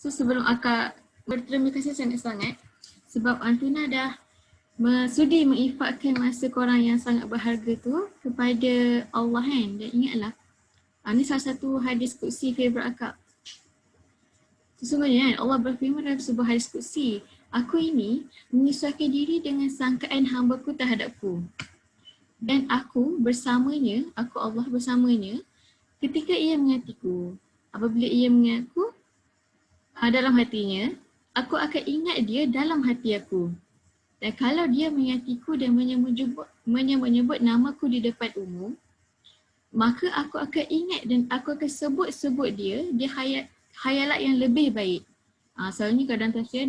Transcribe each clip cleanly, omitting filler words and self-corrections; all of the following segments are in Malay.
So sebelum akak berterima kasih sangat-sangat sebab Antuna dah sudi menginfakkan masa korang yang sangat berharga tu kepada Allah kan. Dan ingatlah, ini salah satu hadis qudsi favourite akak. Sesungguhnya kan Allah berfirman dalam sebuah hadis qudsi, aku ini menyesuaikan diri dengan sangkaan hamba-Ku terhadapku. Dan aku bersamanya, aku Allah bersamanya ketika ia mengatiku. Apabila ia mengingatku dalam hatinya, aku akan ingat dia dalam hati aku. Dan kalau dia mengingatiku dan menyebut namaku di depan umum, maka aku akan ingat dan aku akan sebut-sebut dia di hayalat yang lebih baik. Selalunya kalau dalam tafsir,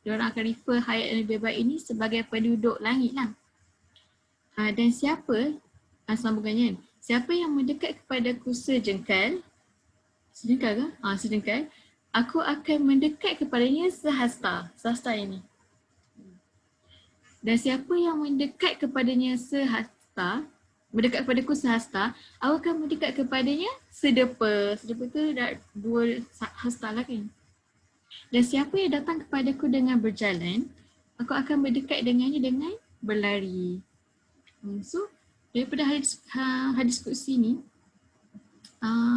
diorang akan refer hayat yang lebih baik ini sebagai penduduk langit lah. Dan siapa, sambungannya, siapa yang mendekat kepadaku sejengkal ke? Sejengkal, aku akan mendekat kepadanya sehasta. Sehasta ini. Dan siapa yang mendekat kepadanya sehasta, mendekat kepadaku sehasta, aku akan mendekat kepadanya sedepa. Sedepa tu dah 2 hasta lah kan. Dan siapa yang datang kepadaku dengan berjalan, aku akan mendekat dengannya dengan berlari. So, daripada hadis qudsi ni,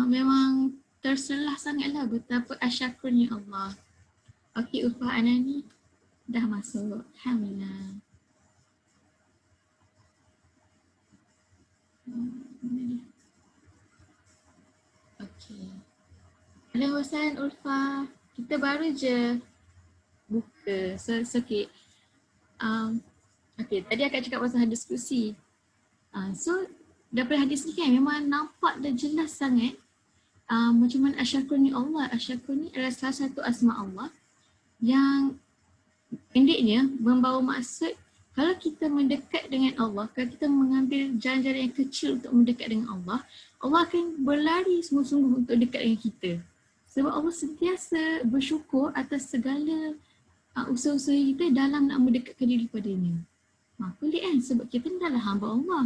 memang terselah sangatlah betapa asyakurnya Allah. Okey, Ulfah Anani dah masuk. Alhamdulillah. Okey. Ahlan wa sahlan Ulfah. Kita baru je buka. So okay. Okay, tadi akak cakap pasal hadis qudsi. So, daripada hadis ni kan memang nampak dah jelas sangat macam mana asyakur ni Allah. Asyakur ni adalah salah satu asma Allah yang pendeknya membawa maksud kalau kita mendekat dengan Allah, kalau kita mengambil jalan-jalan yang kecil untuk mendekat dengan Allah, Allah akan berlari sungguh-sungguh untuk dekat dengan kita. Sebab Allah sentiasa bersyukur atas segala usaha-usaha kita dalam nak mendekatkan diri padanya. Pelik kan? Sebab kita ni adalah hamba Allah.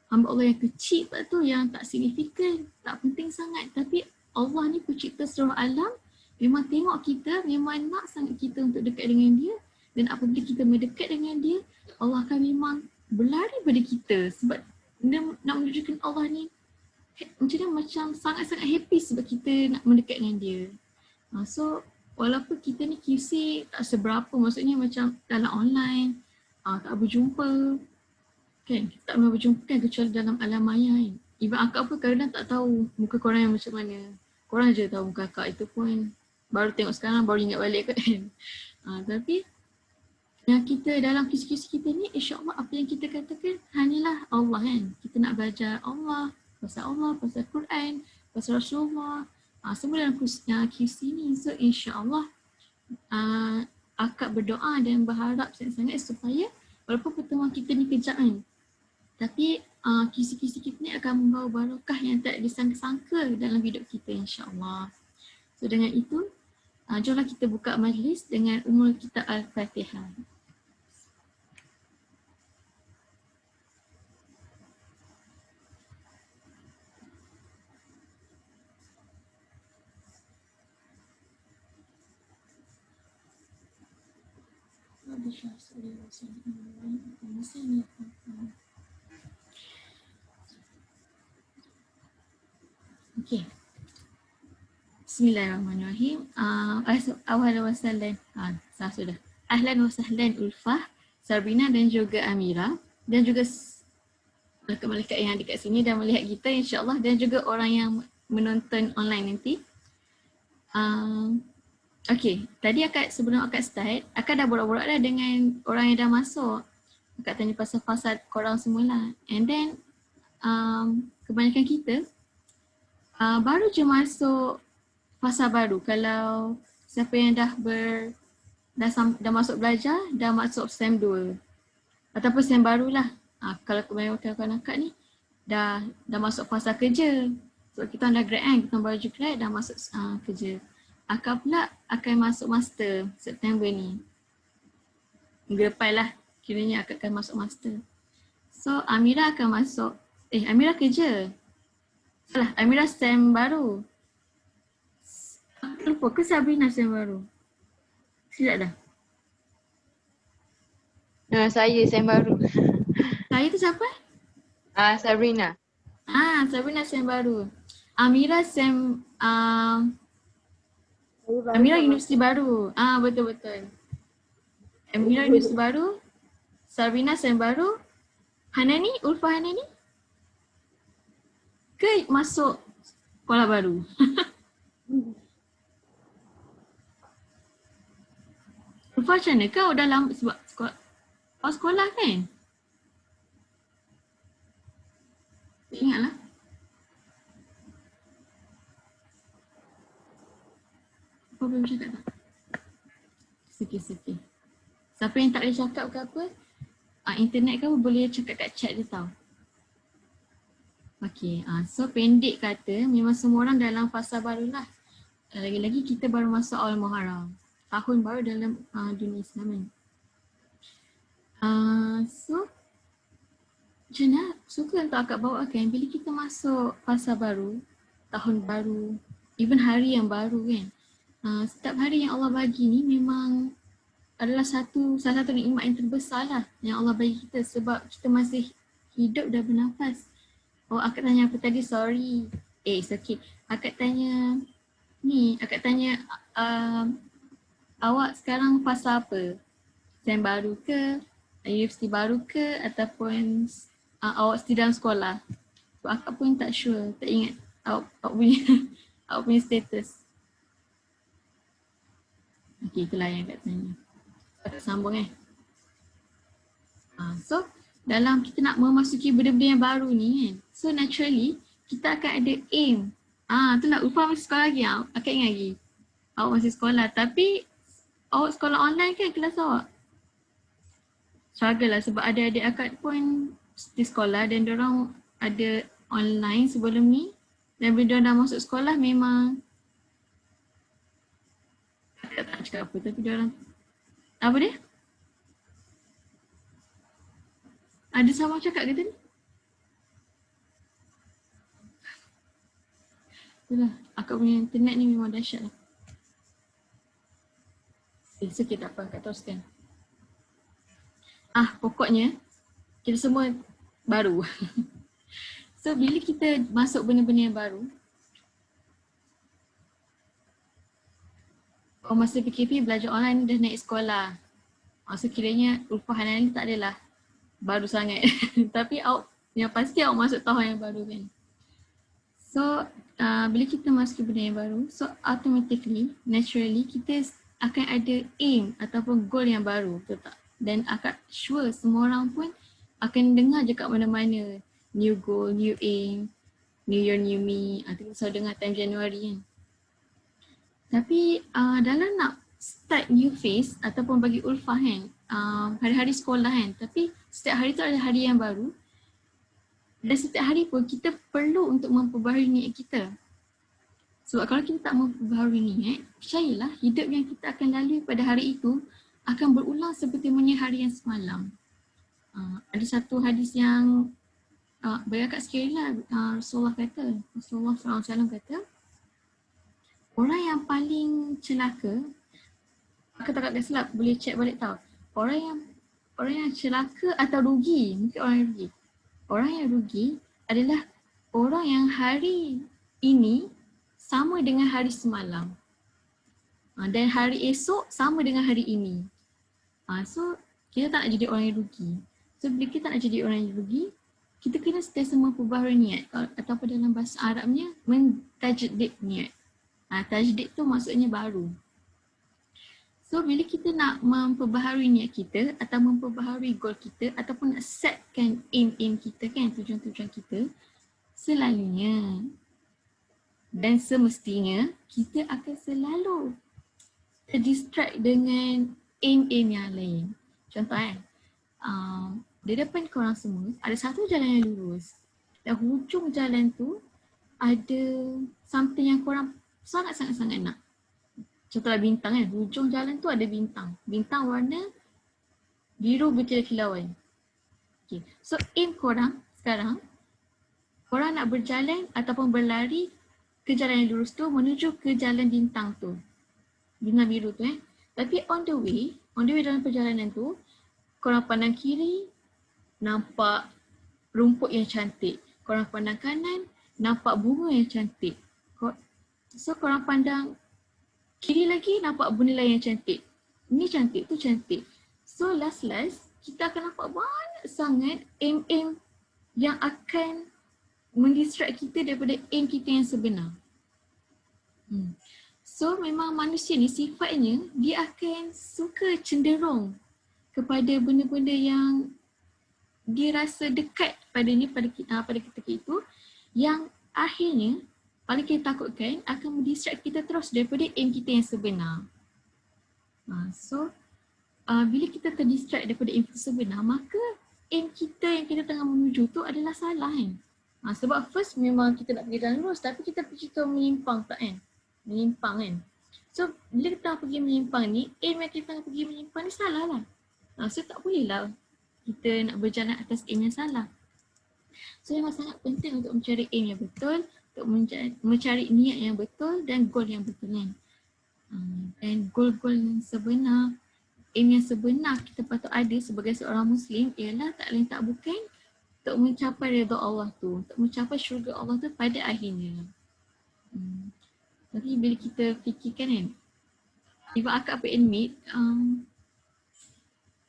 Hamba Allah yang kecil tu, yang tak signifikan, tak penting sangat. Tapi Allah ni pencipta seluruh alam, memang tengok kita, memang nak sangat kita untuk dekat dengan dia. Dan apabila kita mendekat dengan dia, Allah akan memang berlari pada kita. Sebab dia nak menunjukkan Allah ni macam sangat-sangat happy sebab kita nak mendekat dengan dia. So, walaupun kita ni QC tak seberapa, maksudnya macam dalam online, tak berjumpa, kan? Kita tak pernah berjumpa kan kecuali dalam alam maya kan. Even akak pun kadang tak tahu muka korang yang macam mana. Korang je tahu muka akak, itu pun baru tengok sekarang, baru ingat balik kan. Tapi yang kita dalam kisi-kisi kita ni, insyaAllah apa yang kita katakan hanyalah Allah kan. Kita nak belajar Allah, pasal Quran, pasal Rasulullah, semua dalam kisi ni. So insyaAllah akak berdoa dan berharap sangat-sangat supaya walaupun pertemuan kita ni kejap kan, tapi kisi-kisi kita ni akan membawa barakah yang tak disangka-sangka dalam hidup kita insyaAllah. So dengan itu, jomlah kita buka majlis dengan umul kitab Al-Fatihah. Okay. Bismillahirrahmanirrahim. Ahlan wa sahlan. Sudah. Ahlan wa sahlan Ulfah, Sabrina dan juga Amira dan juga malaikat-malaikat yang ada kat sini dan melihat kita insyaAllah, dan juga orang yang menonton online nanti. Okay, tadi sebelum akak start, akak dah borak-borak dah dengan orang yang dah masuk. Akak tanya pasal fasad korang semula. And then, kebanyakan kita baru je masuk fasa baru. Kalau siapa yang dah masuk belajar, dah masuk SEM 2 ataupun SEM barulah. Kalau kebanyakan akak ni dah masuk fasa kerja. Sebab kita dah grad kan, kita baru je grad, dah masuk kerja. Akak pula akan masuk master September ni. Minggu depan lah, kiranya akak akan masuk master. So Amira akan masuk, Amira kerja. Salah, Amira SEM baru. Ulfa ke Sabrina yang baru? Silap dah. Saya Sam baru. Saya tu siapa? Sabrina. Sabrina yang baru. Amira Saya baru Amira sama. universiti baru. Betul-betul. Amira universiti baru. Sabrina yang baru. Hanani, Ulfa Hanani? Ke masuk sekolah baru? Ulfa macam mana? Kau dah lama sebab sekolah kan? Tak ingat lah. Apa boleh cakap tak? Sikit-sikit. Siapa yang tak boleh cakap ke apa, internet ke apa boleh cakap kat chat dia tau. Okay, so pendek kata memang semua orang dalam fasa baru lah. Lagi-lagi kita baru masuk awal Muharram. Tahun baru dalam dunia Islam kan. So, macam mana? Suka untuk akak bawakan bila kita masuk fasa baru, tahun baru, even hari yang baru kan. Setiap hari yang Allah bagi ni memang adalah salah satu nikmat yang terbesar lah yang Allah bagi kita sebab kita masih hidup dan bernafas. Akak tanya apa tadi? Sorry. It's okay. Akak tanya awak sekarang fasa apa? Sem baru ke? Universiti baru ke? Ataupun awak still dalam sekolah? So, akak pun tak sure, tak ingat awak punya awak punya status. Okay, itulah yang akak tanya. Akak sambung So, dalam kita nak memasuki benda-benda yang baru ni kan, so naturally kita akan ada aim. Itulah Ulfa masih sekolah lagi. Akak ingat lagi. Awak masih sekolah tapi awak sekolah online kan kelas awak? Struggle lah sebab adik-adik akak pun di sekolah dan diorang ada online sebelum ni dan bila diorang dah masuk sekolah memang akak tak cakap apa tapi diorang apa dia? Ada sama cakap ke tadi? Itulah, akak punya internet ni memang dahsyat lah. Sikit tak apa, akak teruskan. Pokoknya kita semua baru. So bila kita masuk benda-benda yang baru, masa PKP belajar online dah naik sekolah. So kiranya Ulfa Hanani tak adalah baru sangat. Tapi yang pasti awak masuk tahun yang baru kan. So bila kita masuk benda yang baru, so automatically, naturally kita akan ada aim ataupun goal yang baru, betul tak? Dan akak sure semua orang pun akan dengar je kat mana-mana new goal, new aim, new year, new me. Kita selalu dengar time Januari kan. Tapi dalam nak start new phase ataupun bagi Ulfa kan, hari-hari sekolah kan, tapi setiap hari tu ada hari yang baru dan setiap hari pun kita perlu untuk memperbaharui niat kita. Sebab kalau kita tak memperbaharui niat, percayalah hidup yang kita akan lalui pada hari itu akan berulang seperti hari yang semalam. Ada satu hadis yang bagi akak sekali lah, Rasulullah SAW kata, orang yang paling celaka, akak tak agak silap, boleh check balik tau. Orang yang celaka atau rugi, mungkin orang yang rugi. Orang yang rugi adalah orang yang hari ini sama dengan hari semalam. Dan hari esok sama dengan hari ini. So, kita tak nak jadi orang yang rugi. So, bila kita tak nak jadi orang yang rugi, kita kena sentiasa memperbaharui niat. Ataupun dalam bahasa Arabnya, mentajdid niat. Tajdid tu maksudnya baru. So, bila kita nak memperbaharui niat kita atau memperbaharui goal kita ataupun nak setkan aim kita kan, tujuan-tujuan kita, selalunya dan semestinya kita akan selalu terdistract dengan aim-aim yang lain. Contoh di depan korang semua ada satu jalan yang lurus dan hujung jalan tu ada something yang korang sangat-sangat nak. Contohlah bintang kan, hujung jalan tu ada bintang. Bintang warna biru berkilau-kilauan. Okay. So aim korang sekarang, korang nak berjalan ataupun berlari ke jalan yang lurus tu menuju ke jalan bintang tu. bintang biru tu Tapi on the way dalam perjalanan tu, korang pandang kiri, nampak rumput yang cantik. Korang pandang kanan, nampak bunga yang cantik. So korang pandang kiri lagi, nampak benda lain yang cantik. Ni cantik, tu cantik. So last kita akan nampak banyak sangat aim yang akan mendistract kita daripada aim kita yang sebenar. So memang manusia ni sifatnya dia akan suka cenderung kepada benda-benda yang dia rasa dekat padanya pada ketika itu, yang akhirnya paling kita takutkan akan mendistract kita terus daripada aim kita yang sebenar. So bila kita terdistract daripada aim kita sebenar, maka aim kita yang kita tengah menuju tu adalah salah kan. Sebab first memang kita nak pergi jalan lurus, tapi kita pergi ke menyimpang tak kan. Menyimpang kan. So bila kita pergi menyimpang ni, aim yang kita tengah pergi menyimpang ni salah lah. So tak boleh lah kita nak berjalan atas aim yang salah. So memang sangat penting untuk mencari aim yang betul, untuk mencari niat yang betul dan goal yang betul kan. Dan goal-goal yang sebenar, aim yang sebenar kita patut ada sebagai seorang Muslim ialah tak lain tak bukan untuk mencapai redha Allah tu, untuk mencapai syurga Allah tu pada akhirnya. Tapi bila kita fikirkan kan, even akak admit,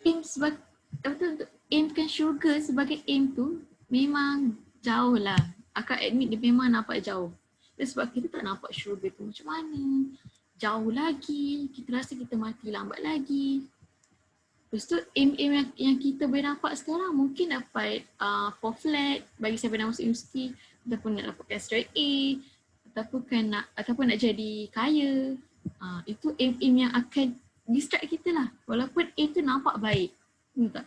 aim sebagai untuk aimkan syurga sebagai aim tu memang jauh lah. Akak admit dia memang nampak jauh. Sebab kita tak nampak syurga tu macam mana. Jauh lagi, kita rasa kita mati lambat lagi. Lepas tu aim-aim yang kita boleh nampak sekarang mungkin dapat 4 flat bagi siapa nak masuk universiti, ataupun nak dapatkan straight A, ataupun nak jadi kaya. Itu aim-aim yang akan distract kita lah. Walaupun aim tu nampak baik. Tak?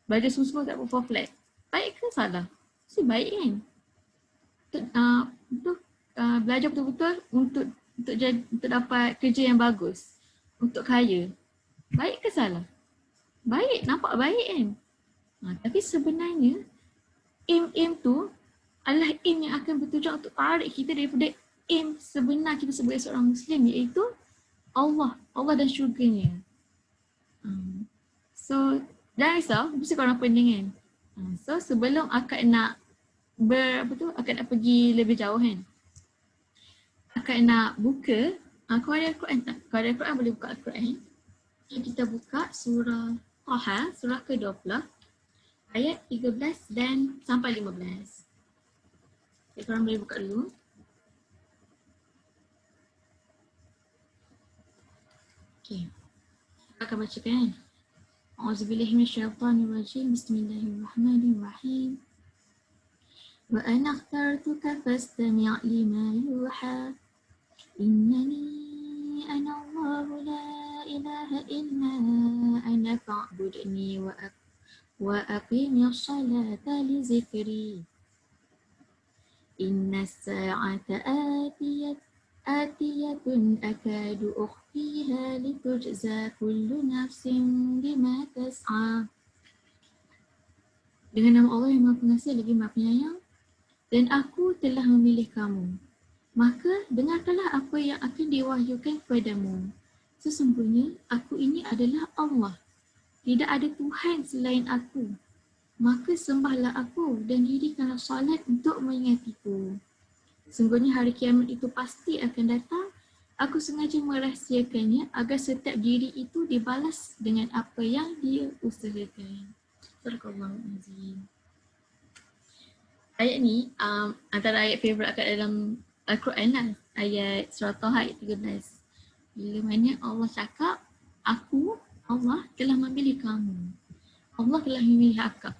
Belajar semua-semua tak dapat 4 flat. Baik ke salah? Mesti baik kan? Untuk belajar betul-betul untuk dapat kerja yang bagus. Untuk kaya. Baik ke salah? Baik, nampak baik kan? Tapi sebenarnya aim tu adalah aim yang akan bertujuan untuk tarik kita daripada aim sebenar kita sebagai seorang Muslim, iaitu Allah dan syurganya. So jangan risau, mesti korang pening kan? So sebelum akak nak akak nak pergi lebih jauh kan, akak nak buka, kau ada Al-Quran tak? Kalau ada Al-Quran boleh buka Al-Quran. Kita buka surah Taha, surah ke-20, ayat 13 dan sampai 15. Korang boleh buka dulu. Okay. Akan bacakan. A'udzubillahi minasyaitonirrajim. Bismillahirrahmanirrahim. Wa ana akhtartuka fastami' lima yuha. Innani ana Allahu la ilaha illa ana fa'budni wa aqimis salata li zikri. Inna as-sa'ata atiyatun akadu ukhfiha litujza kullu nafsin bima tas'a. Dengan nama Allah yang Maha Pengasih lagi Maha Penyayang. Dan aku telah memilih kamu, maka dengarkanlah apa yang akan diwahyukan kepadamu. Sesungguhnya aku ini adalah Allah. Tidak ada Tuhan selain aku. Maka sembahlah aku dan dirikanlah salat untuk mengingatiku. Sesungguhnya hari kiamat itu pasti akan datang. Aku sengaja merahsiakannya agar setiap diri itu dibalas dengan apa yang dia usahakan. Sadaqallahul azim. Ayat ni antara ayat favourite akak dalam Al-Quran lah. Ayat surah Taha ayat 13. Bila mana Allah cakap, aku, Allah telah memilih kamu. Allah telah memilih akak.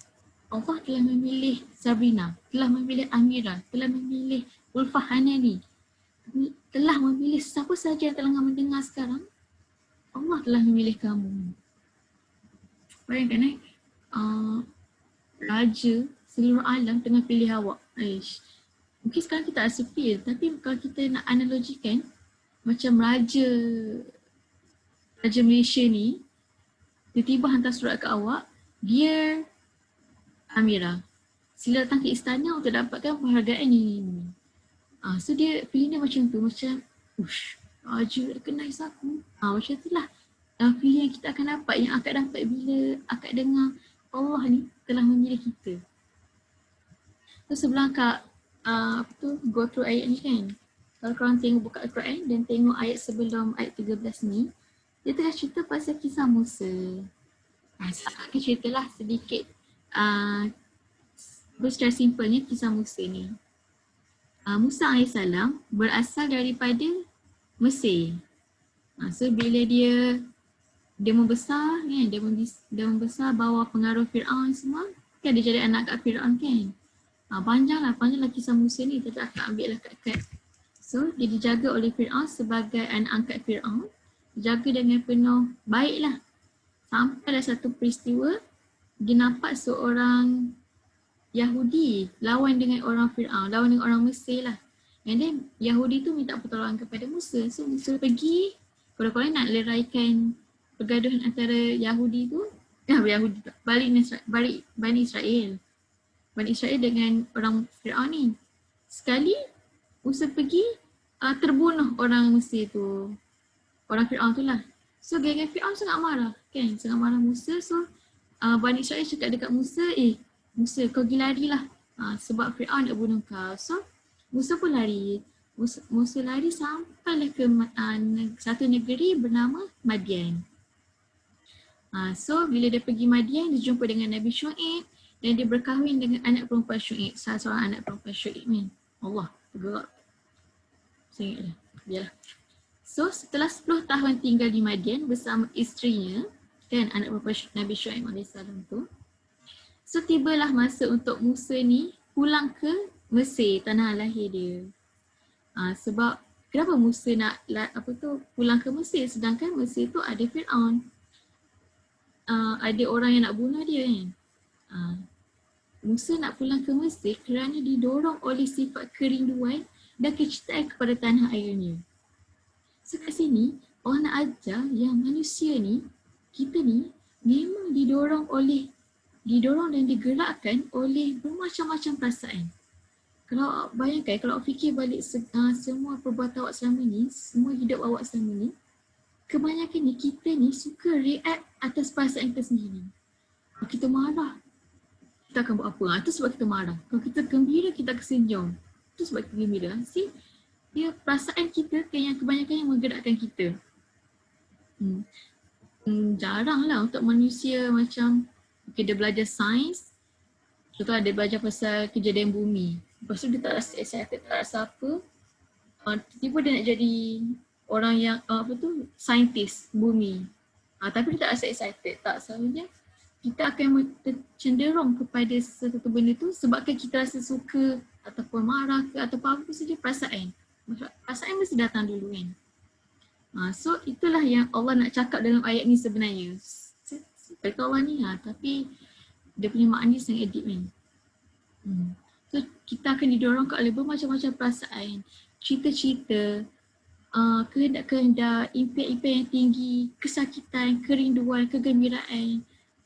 Allah telah memilih Sabrina, telah memilih Amira, telah memilih Ulfah Hanani, telah memilih siapa saja yang telah mendengar sekarang. Allah telah memilih kamu. Bayangkan raja seluruh alam tengah pilih awak. Mungkin sekarang kita rasa feel, tapi kalau kita nak analogikan, macam raja Malaysia ni tiba-tiba hantar surat ke awak, Dear Amira, sila datang ke istana untuk dapatkan penghargaan ini. So dia feeling dia macam tu, macam you recognize aku. Macam tu lah feeling yang kita akan dapat, yang akak dapat bila akak dengar Allah ni telah memilih kita. So sebelum akak go through ayat ni kan, kalau korang tengok buka Al-Quran dan tengok ayat sebelum ayat 13 ni, dia tengah cerita pasal kisah Musa. Akak akan ceritalah sedikit secara simpelnya kisah Musa ni. Musa AS berasal daripada Mesir. So bila dia membesar kan, dia membesar bawah pengaruh Fir'aun semua, kan dia jadi anak kat Fir'aun kan. Panjanglah kisah Musa ni, tapi akak ambil lah kat. So dia dijaga oleh Fir'aun sebagai anak angkat Fir'aun, dijaga dengan penuh baiklah. Sampai ada satu peristiwa, dia nampak seorang Yahudi lawan dengan orang Fir'aun, lawan dengan orang Mesir lah. And then Yahudi tu minta pertolongan kepada Musa. So Musa pergi, kalau korang nak leraikan pergaduhan antara Yahudi tu, Bani Israel. Bani Israel dengan orang Fir'aun ni. Sekali Musa pergi terbunuh orang Mesir tu, orang Fir'aun tu lah. So geng-geng Fir'aun sangat marah kan, sangat marah Musa. So Bani Israel cakap dekat Musa, Musa kau pergi larilah sebab Fir'aun nak bunuh kau. So Musa pun lari. Musa lari sampailah ke satu negeri bernama Madian. So bila dia pergi Madian, dia jumpa dengan Nabi Syuaib dan dia berkahwin dengan anak perempuan Syuaib, salah seorang anak perempuan Syuaib ni. Allah, tergerak. Saya ingatlah, biarlah. So setelah 10 tahun tinggal di Madian bersama isterinya, kan, anak perempuan Nabi Syuaib AS tu. So tibalah masa untuk Musa ni pulang ke Mesir, tanah lahir dia. Sebab kenapa Musa nak pulang ke Mesir, sedangkan Mesir tu ada Fir'aun. Ada orang yang nak bunuh dia kan. Musa nak pulang ke Mesir kerana didorong oleh sifat kerinduan dan kecintaan kepada tanah airnya. So kat sini Allah nak ajar yang manusia ni, kita ni memang didorong dan digerakkan oleh bermacam-macam perasaan. Kalau bayangkan, kalau fikir balik semua perbuatan awak selama ni, semua hidup awak selama ni, kebanyakan ni kita ni suka react atas perasaan kita sendiri. Kalau kita marah, kita akan buat apa? Itu sebab kita marah. Kalau kita gembira, kita akan senyum. Itu sebab kita gembira. See, dia perasaan kita yang kebanyakan yang menggerakkan kita. Jaranglah untuk manusia macam dia belajar sains, contoh dia belajar pasal kejadian bumi. Lepas tu dia tak rasa excited, tak rasa apa. Tiba-tiba dia nak jadi orang yang saintis bumi. Tapi dia tak rasa excited. Tak, selalunya kita akan cenderung kepada sesuatu benda tu sebabkan kita rasa suka ataupun marah ke ataupun apa saja perasaan. Perasaan mesti datang dulu kan. So itulah yang Allah nak cakap dalam ayat ni sebenarnya. Kata Allah ni tapi dia punya makna sangat deep kan. So kita akan didorong oleh bermacam-macam perasaan, cita-cita, kehendak-kehendak, impian-impian yang tinggi, kesakitan, kerinduan, kegembiraan.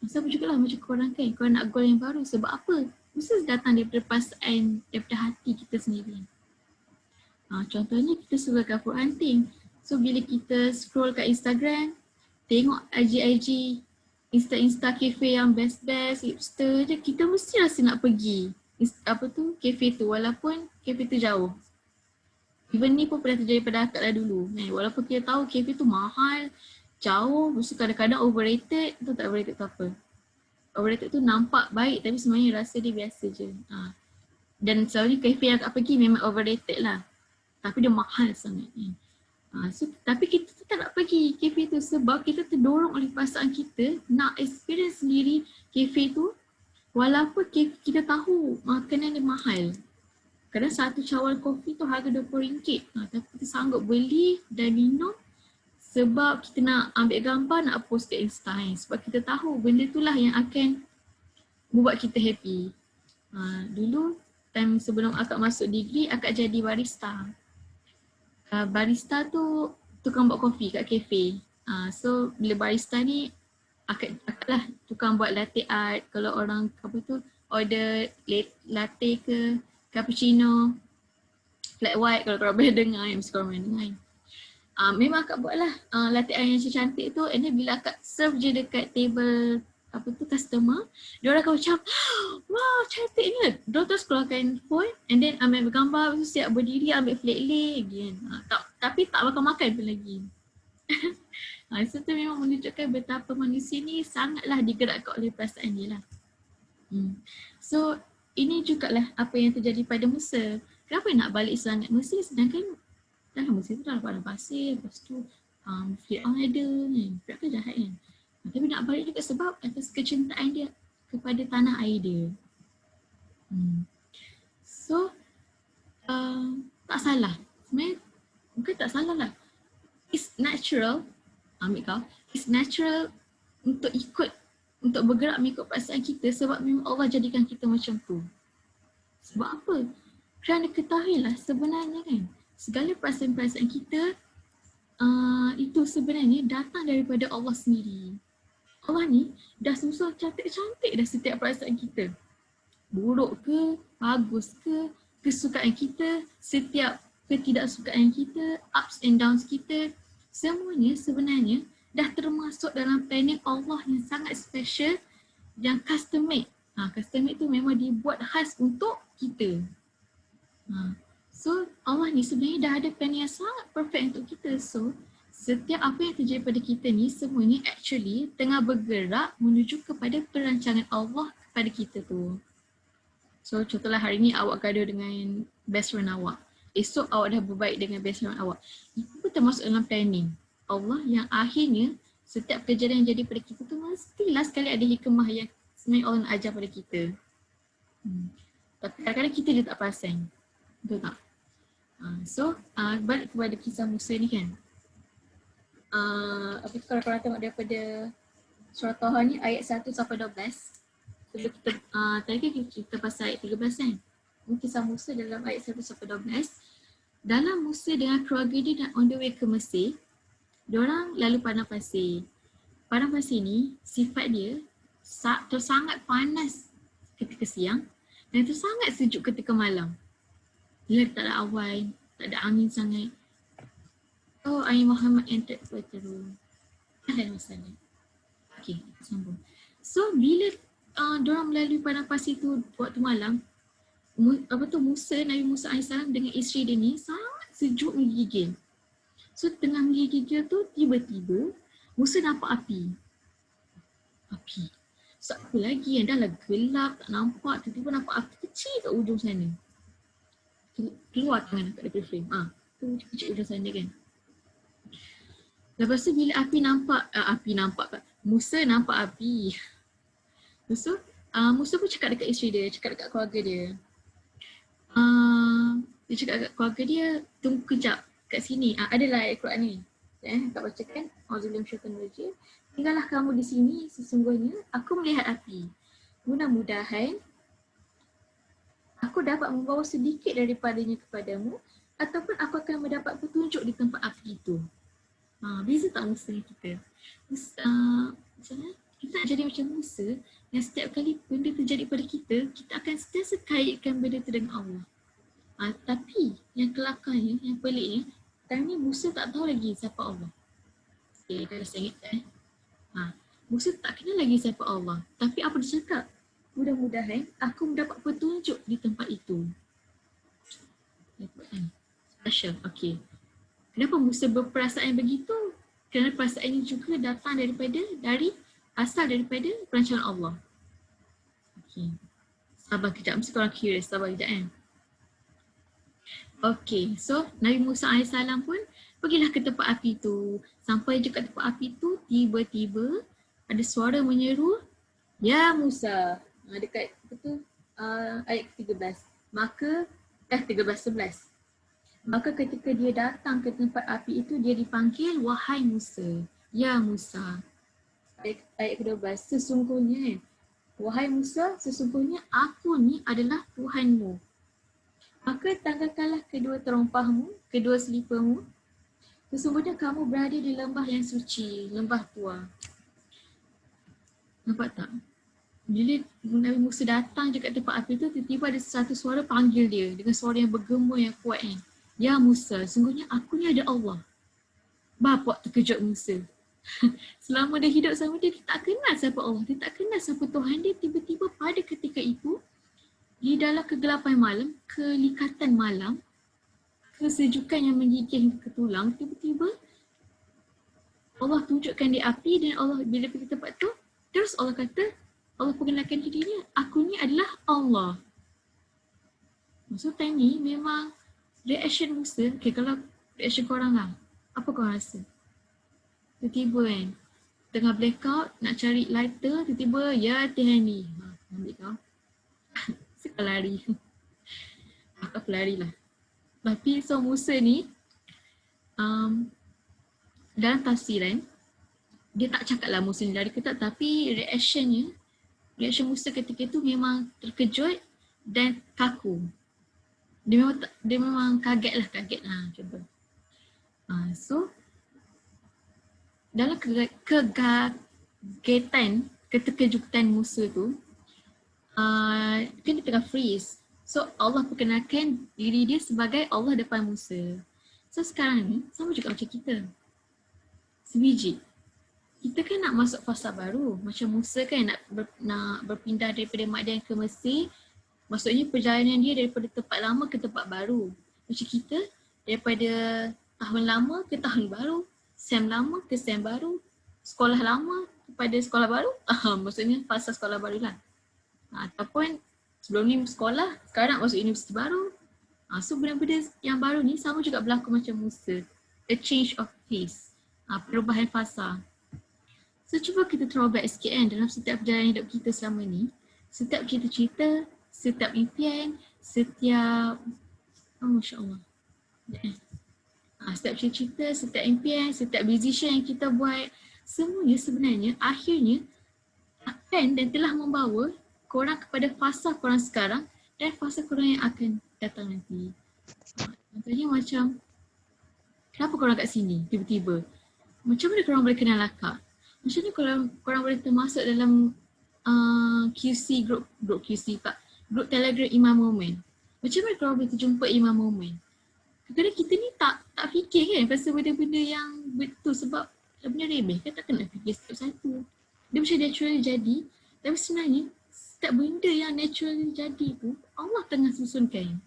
Sama jugalah macam korang kan, korang nak goal yang baru sebab apa? Mesti datang daripada perasaan, daripada hati kita sendiri. Contohnya kita suka cover hunting. So bila kita scroll kat Instagram, tengok IG Insta cafe yang best-best, hipster je, kita mesti rasa nak pergi cafe tu walaupun cafe tu jauh. Even ni pun pernah terjadi pada akak lah dulu. Walaupun kita tahu cafe tu mahal, jauh, mesti kadang-kadang overrated, tu tak overrated tu apa. Overrated tu nampak baik tapi sebenarnya rasa dia biasa je. Dan selalunya cafe yang akak pergi memang overrated lah. Tapi dia mahal sangat. Tapi kita tetap nak pergi cafe tu sebab kita terdorong oleh perasaan kita nak experience sendiri cafe tu walaupun kita tahu makanan dia mahal. Kadang satu cawal kopi tu harga RM20. Tapi kita sanggup beli dan minum sebab kita nak ambil gambar, nak post ke Insta. Sebab kita tahu benda itulah yang akan membuat kita happy. Dulu, time sebelum akak masuk degree, akak jadi barista. Barista tu tukang buat kopi kat kafe. So bila barista ni akak lah tukang buat latte art. Kalau orang order latte ke cappuccino, flat white, kalau korang boleh dengar mesti korang boleh dengar. Memang akak buatlah latihan yang cantik tu, and then bila akak serve je dekat table apa tu customer, diorang akan macam wow cantiknya. Diorang terus keluarkan phone and then ambil gambar, lepas tu siap berdiri ambil flat lagi kan. Tapi tak makan pun lagi. So tu memang menunjukkan betapa manusia ni sangatlah digerakkan oleh perasaan dia lah. So ini jugalah apa yang terjadi pada Musa. Kenapa nak balik sangat Mesir sedangkan dalam Mesir tu dalam padang pasir, lepas tu Fir'aun ada kan, Fir'aun kan jahat kan. Tapi nak balik juga sebab atas kecintaan dia kepada tanah air dia. So tak salah. Sebenarnya bukan tak salah lah. It's natural, ambil kau, it's natural untuk bergerak mengikut perasaan kita sebab memang Allah jadikan kita macam tu. Sebab apa? Kerana ketahuilah sebenarnya kan, segala perasaan-perasaan kita itu sebenarnya datang daripada Allah sendiri. Allah ni dah susun cantik-cantik dah setiap perasaan kita. Buruk ke, bagus ke, kesukaan kita, setiap ketidaksukaan kita, ups and downs kita, semuanya sebenarnya dah termasuk dalam planning Allah yang sangat special, yang custom made. Custom made tu memang dibuat khas untuk kita. So Allah ni sebenarnya dah ada plan yang sangat perfect untuk kita. So setiap apa yang terjadi pada kita ni semuanya actually tengah bergerak menuju kepada perancangan Allah kepada kita tu. So contohlah hari ni awak gaduh dengan best friend awak. Esok awak dah berbaik dengan best friend awak. Itu pun termasuk dalam planning Allah yang akhirnya setiap kejadian yang jadi pada kita tu mestilah sekali ada hikmah yang sebenarnya Allah nak ajar pada kita. Tapi kadang-kadang kita dia tak perasan. Betul tak? So balik kepada kisah Musa ni kan. Apa tu kalau korang tengok daripada surah Taha ni ayat 1 sampai 12. Sebelum kita tadi kan kita pasal ayat 13 kan. Ini kisah Musa dalam ayat 1 sampai 12. Dalam Musa dengan keluarga dia on the way ke Mesir, diorang lalu padang pasir. Padang pasir ni sifat dia sangat panas ketika siang dan sangat sejuk ketika malam. Bila tak ada awan, tak ada angin sangat. Oh, air Muhammad entered water room. Ada masalah. Okay, sambung. So, bila diorang melalui padang pasir tu waktu malam, Musa, Nabi Musa AS dengan isteri dia ni sangat sejuk menggigil. So, tengah menggigil tu, tiba-tiba Musa nampak api. So, apa lagi yang dah lah gelap, tak nampak, tiba-tiba nampak api kecil kat ujung sana. Keluar tangan kat daripada frame. Tu kecil ujung sana kan. Lepas tu bila Musa nampak api. Lepas tu Musa pun cakap dekat isteri dia, cakap dekat keluarga dia. Dia cakap dekat keluarga dia, tunggu kejap kat sini. Adalah ayat Quran ni. Tak bacakan. Auzubillahi minasyaitanir rajim. Tinggallah kamu di sini, sesungguhnya aku melihat api. Mudah-mudahan aku dapat membawa sedikit daripadanya kepadamu ataupun aku akan mendapat petunjuk di tempat api itu. Beza tak Musa dengan kita? Kita nak jadi macam Musa yang setiap kali benda terjadi pada kita, kita akan sentiasa kaitkan benda tu dengan Allah. Tapi yang kelakarnya, yang peliknya, time ni Musa tak tahu lagi siapa Allah. Okay, kalau saya ingat Musa tak kenal lagi siapa Allah. Tapi apa dia cakap? Mudah-mudahan aku mendapat petunjuk di tempat itu. Special, okay. Kenapa Musa berperasaan begitu? Kerana perasaan ini juga datang asal daripada perancangan Allah. Okay. Sabar kejap, mesti korang curious. Sabar kejap kan. Okay, so Nabi Musa AS pun pergilah ke tempat api tu. Sampai je kat tempat api tu, tiba-tiba ada suara menyeru, "Ya Musa." Dekat ayat 13. Maka 13-11. Maka ketika dia datang ke tempat api itu, dia dipanggil, "Wahai Musa." Ya Musa. Ayat ke-12. Sesungguhnya, wahai Musa, sesungguhnya aku ni adalah Tuhanmu. Maka tanggalkanlah kedua terompahmu, kedua selipamu. Sesungguhnya kamu berada di lembah yang suci, lembah tua. Nampak tak? Bila Nabi Musa datang je kat tempat api tu, tiba-tiba ada satu suara panggil dia dengan suara yang bergema yang kuat kan. Ya Musa, sungguhnya aku ni ada Allah. Bapak terkejut Musa. Selama dia hidup sama dia tak kenal siapa Allah. Dia tak kenal siapa Tuhan dia. Tiba-tiba pada ketika itu, di dalam kegelapan malam, kelikatan malam, kesejukan yang menggigil ke tulang, tiba-tiba Allah tunjukkan dia api dan Allah bila pergi tempat tu, terus Allah kata, Allah perkenalkan diri dia, aku ni adalah Allah. So time ni memang reaction Musa, okay, kalau reaction korang lah, apa korang rasa? Tiba-tiba kan, tengah blackout, nak cari lighter, tiba-tiba, ya Tuhan ni. Ambil kau. Suka lari. Aku lari lah. Tapi so Musa ni, dalam tafsiran, dia tak cakap lah Musa ni lari ke tak, tapi reaction Musa ketika itu memang terkejut dan kaku. Dia memang kaget lah cuba. So dalam kegagetan, keterkejutan Musa tu, kan dia tengah freeze. So Allah perkenalkan diri dia sebagai Allah depan Musa. So sekarang ni sama juga macam kita. Sebiji. Kita kan nak masuk fasa baru. Macam Musa kan nak berpindah daripada Madian ke Mesir. Maksudnya perjalanan dia daripada tempat lama ke tempat baru. Macam kita daripada tahun lama ke tahun baru. Sem lama ke sem baru. Sekolah lama kepada sekolah baru. Maksudnya fasa sekolah baru lah. Ataupun sebelum ni sekolah, sekarang masuk universiti baru. So benda-benda yang baru ni sama juga berlaku macam Musa. A change of pace. Perubahan fasa. So cuba kita throwback sikit kan dalam setiap perjalanan hidup kita selama ni. Setiap kita cerita, setiap impian, setiap Masya Allah. Setiap cerita, setiap impian, setiap decision yang kita buat, semuanya sebenarnya akhirnya akan dan telah membawa korang kepada fasa korang sekarang dan fasa korang yang akan datang nanti. Contohnya macam, kenapa korang kat sini tiba-tiba? Macam mana korang boleh kenal akak? Macam mana korang boleh termasuk dalam QC, group QC tak? Group Telegram Imam Moment. Macam mana korang boleh terjumpa Imam Moment? Kadang-kadang kita ni tak fikir kan pasal benda-benda yang betul sebab benda remeh kan tak kena fikir satu-satu. Dia macam natural jadi, tapi sebenarnya setiap benda yang natural jadi tu Allah tengah susunkan.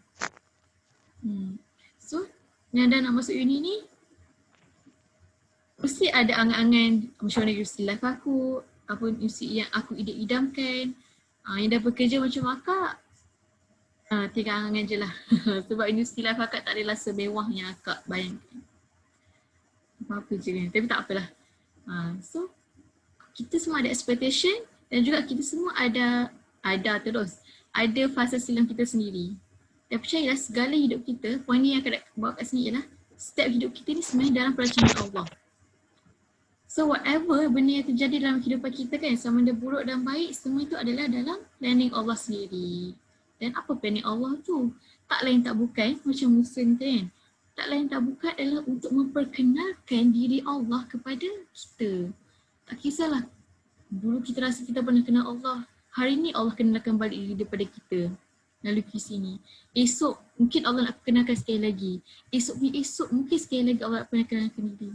So, yang dah nak masuk uni ni, mesti ada angan-angan macam mana universiti life aku, apa universiti yang aku idam-idamkan. Yang dah bekerja macam akak, tinggal angan je lah. Sebab universiti life akak tak adalah semewah yang akak bayangkan. Apa-apa je kan, tapi tak apalah. So, kita semua ada expectation dan juga kita semua ada fasa silam kita sendiri. Dan percayalah segala hidup kita, poin ni yang akan bawa kat sini ialah setiap hidup kita ni sebenarnya dalam perancangan Allah. So whatever benda yang terjadi dalam kehidupan kita kan, sama ada buruk dan baik, semua itu adalah dalam planning Allah sendiri. Dan apa planning Allah tu? Tak lain tak bukan macam Musa ni kan. Tak lain tak bukan adalah untuk memperkenalkan diri Allah kepada kita. Tak kisahlah dulu kita rasa kita pernah kenal Allah, hari ni Allah kenalkan balik diri daripada kita melalui kisah ni. Esok mungkin Allah nak kenalkan sekali lagi. Esok mungkin sekali lagi Allah nak kenalkan diri.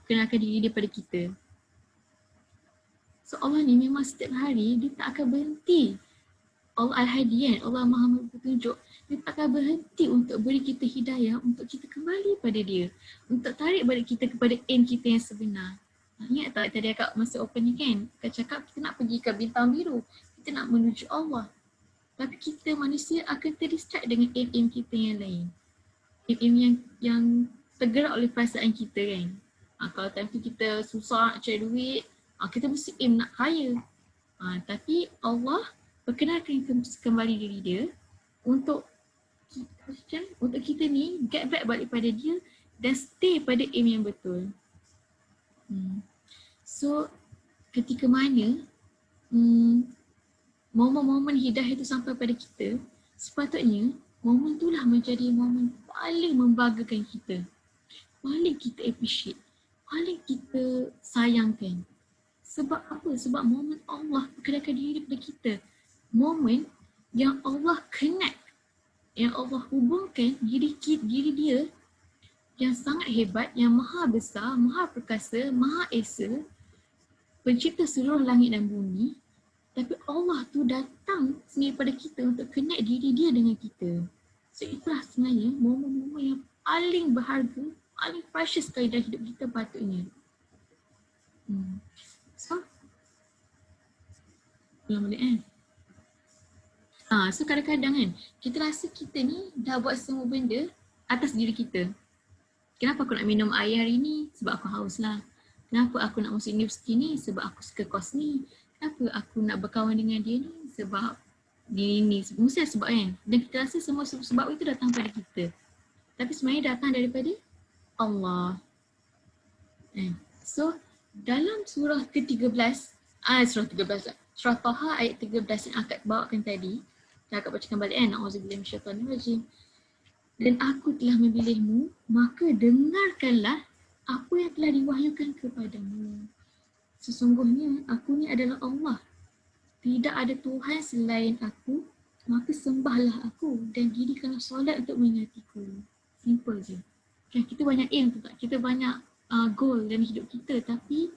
Kenalkan diri daripada kita. So Allah ni memang setiap hari dia tak akan berhenti. Allah Al-Hadi kan, Allah Maha Petunjuk. Dia tak akan berhenti untuk beri kita hidayah untuk kita kembali pada dia. Untuk tarik balik kita kepada aim kita yang sebenar. Ingat tak tadi akak masa open ni kan, akak cakap kita nak pergi ke bintang biru. Kita nak menuju Allah. Tapi kita manusia akan terdistract dengan aim-aim kita yang lain. Aim-aim yang tergerak oleh perasaan kita kan. Kalau time tu kita susah nak cari duit, kita mesti aim nak kaya. Tapi Allah perkenalkan kembali diri dia untuk kita ni get back balik pada dia dan stay pada aim yang betul. So ketika mana momen-momen hidayah itu sampai pada kita, sepatutnya momen itulah menjadi momen paling membanggakan kita, paling kita appreciate, paling kita sayangkan. Sebab apa? Sebab momen Allah perkenalkan diri kepada kita. Momen yang Allah connect, yang Allah hubungkan diri dia yang sangat hebat, yang maha besar, maha perkasa, maha esa, pencipta seluruh langit dan bumi. Tapi Allah tu datang sendiri pada kita untuk connect diri dia dengan kita. So itulah sebenarnya momen-momen yang paling berharga, paling precious sekali dalam hidup kita patutnya. So, ulang balik kan? So kadang-kadang kan, kita rasa kita ni dah buat semua benda atas diri kita. Kenapa aku nak minum air hari ni? Sebab aku haus lah. Kenapa aku nak masuk universiti ni? Sebab aku suka kos ni. Kenapa aku nak berkawan dengan dia ni? Sebab dia ni. Mesti ada sebab kan. Dan kita rasa semua sebab itu datang pada kita. Tapi sebenarnya datang daripada Allah. So dalam surah ke-13, surah Taha ayat 13 yang akak bawakan tadi, yang akak bacakan balik kan, A'udzubillahi minasyaitanirrajim. Dan aku telah memilihmu, maka dengarkanlah apa yang telah diwahyukan kepadamu. Sesungguhnya aku ni adalah Allah. Tidak ada Tuhan selain aku, maka sembahlah aku dan dirikanlah solat untuk mengingatiku. Simple je. Kan kita banyak aim tu tak? Kita banyak goal dalam hidup kita, tapi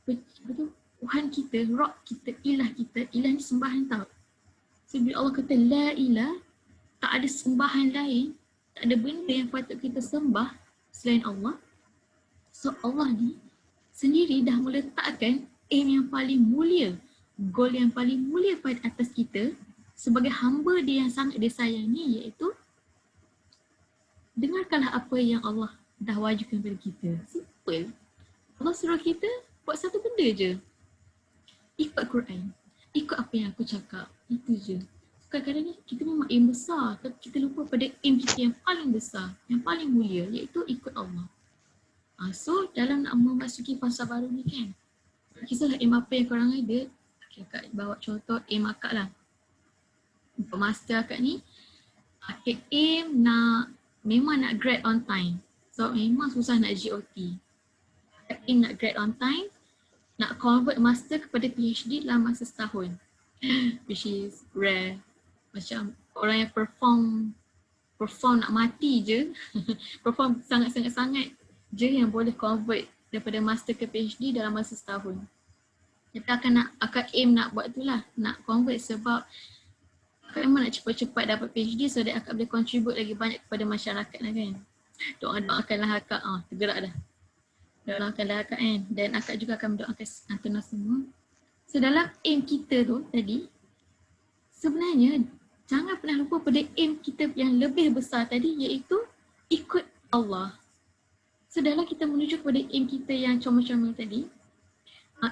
betul Tuhan kita, Rabb kita, ilah ni sembahan tau. So bila Allah kata la ilah, tak ada sembahan lain, tak ada benda yang patut kita sembah selain Allah. So Allah ni sendiri dah meletakkan aim yang paling mulia, goal yang paling mulia pada atas kita sebagai hamba dia yang sangat dia sayangi, iaitu dengarkanlah apa yang Allah dah wahyukan kepada kita. Simple. Allah suruh kita buat satu benda je. Ikut Quran. Ikut apa yang aku cakap. Itu je. Kadang-kadang ni kita memang aim besar, tapi kita lupa pada aim kita yang paling besar, yang paling mulia, iaitu ikut Allah. So dalam nak memasuki fasa baru ni kan, kisahlah aim apa yang korang ada. Okay, akak bawa contoh aim akak lah. Untuk master akak ni, akak aim memang nak grad on time. So memang susah nak GOT. Akak aim nak grad on time, nak convert master kepada PhD dalam masa setahun. Which is rare. Macam orang yang perform nak mati je, perform sangat-sangat je yang boleh convert daripada master ke PhD dalam masa setahun. Kita akan aim nak buat tu lah, nak convert sebab akak memang nak cepat-cepat dapat PhD so that akak boleh contribute lagi banyak kepada masyarakat lah kan. Doakanlah akak, tergerak dah. Doakanlah akak kan, dan akak juga akan mendoakan antara semua. So dalam aim kita tu tadi, sebenarnya jangan pernah lupa pada aim kita yang lebih besar tadi, iaitu ikut Allah. So dalam kita menuju kepada aim kita yang comel-comel tadi,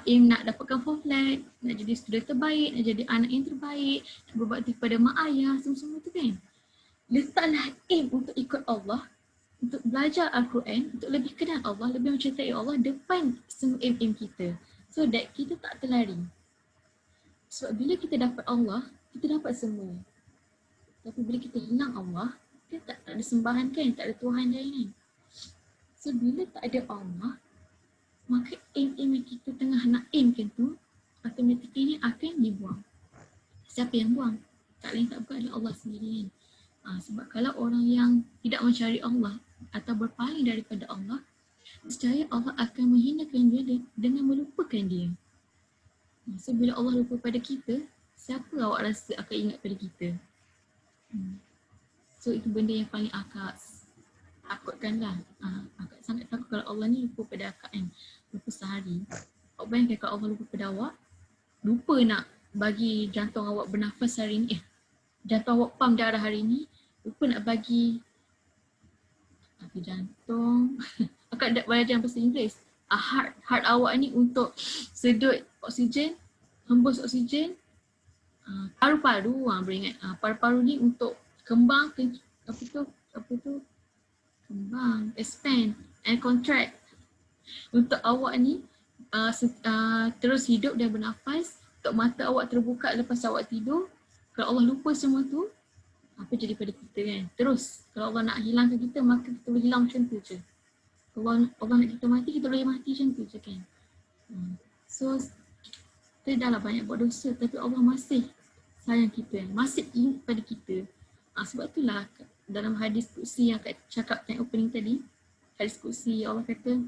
aim nak dapatkan full flat, nak jadi student terbaik, nak jadi anak yang terbaik, nak berbakti kepada mak ayah, semua-semua tu kan. Letaklah aim untuk ikut Allah, untuk belajar Al-Quran, untuk lebih kenal Allah, lebih mencintai Allah depan semua aim-aim kita. So that kita tak terlari. Sebab bila kita dapat Allah, kita dapat semua. Tapi bila kita hilang Allah, kita tak ada sembahan kan, tak ada Tuhan lain kan. So bila tak ada Allah, maka aim-aim yang kita tengah nak aimkan tu automatically akan dibuang. Siapa yang buang? Tak lain tak bukan adalah Allah sendiri kan. Sebab kalau orang yang tidak mencari Allah atau berpaling daripada Allah, nescaya Allah akan menghinakan dia dengan melupakan dia. So bila Allah lupa pada kita, siapa awak rasa akan ingat pada kita? So itu benda yang paling akak takutkan lah. Akak sangat takut kalau Allah ni lupa pada akak kan. Lupa sehari. Awak bayangkan kalau Allah lupa pada awak, lupa nak bagi jantung awak bernafas hari ni. Jantung awak pump darah hari ni, lupa nak bagi jantung. Akak tak belajar bahasa Inggeris. Heart awak ni untuk sedut oksigen, hembus oksigen. Paru-paru, beringat. Paru-paru ni untuk kembang, kembang, expand and contract. Untuk awak ni terus hidup dan bernafas, untuk mata awak terbuka lepas awak tidur. Kalau Allah lupa semua tu, apa jadi pada kita kan? Terus, kalau Allah nak hilangkan kita, maka kita boleh hilang macam tu je. Kalau Allah nak kita mati, kita boleh mati macam tu je kan? So, kita dah lah banyak buat dosa, tapi Allah masih sayang kita, masih ingat pada kita. Sebab itulah dalam hadis kursi yang Kak cakap tentang opening tadi, hadis kursi Allah kata,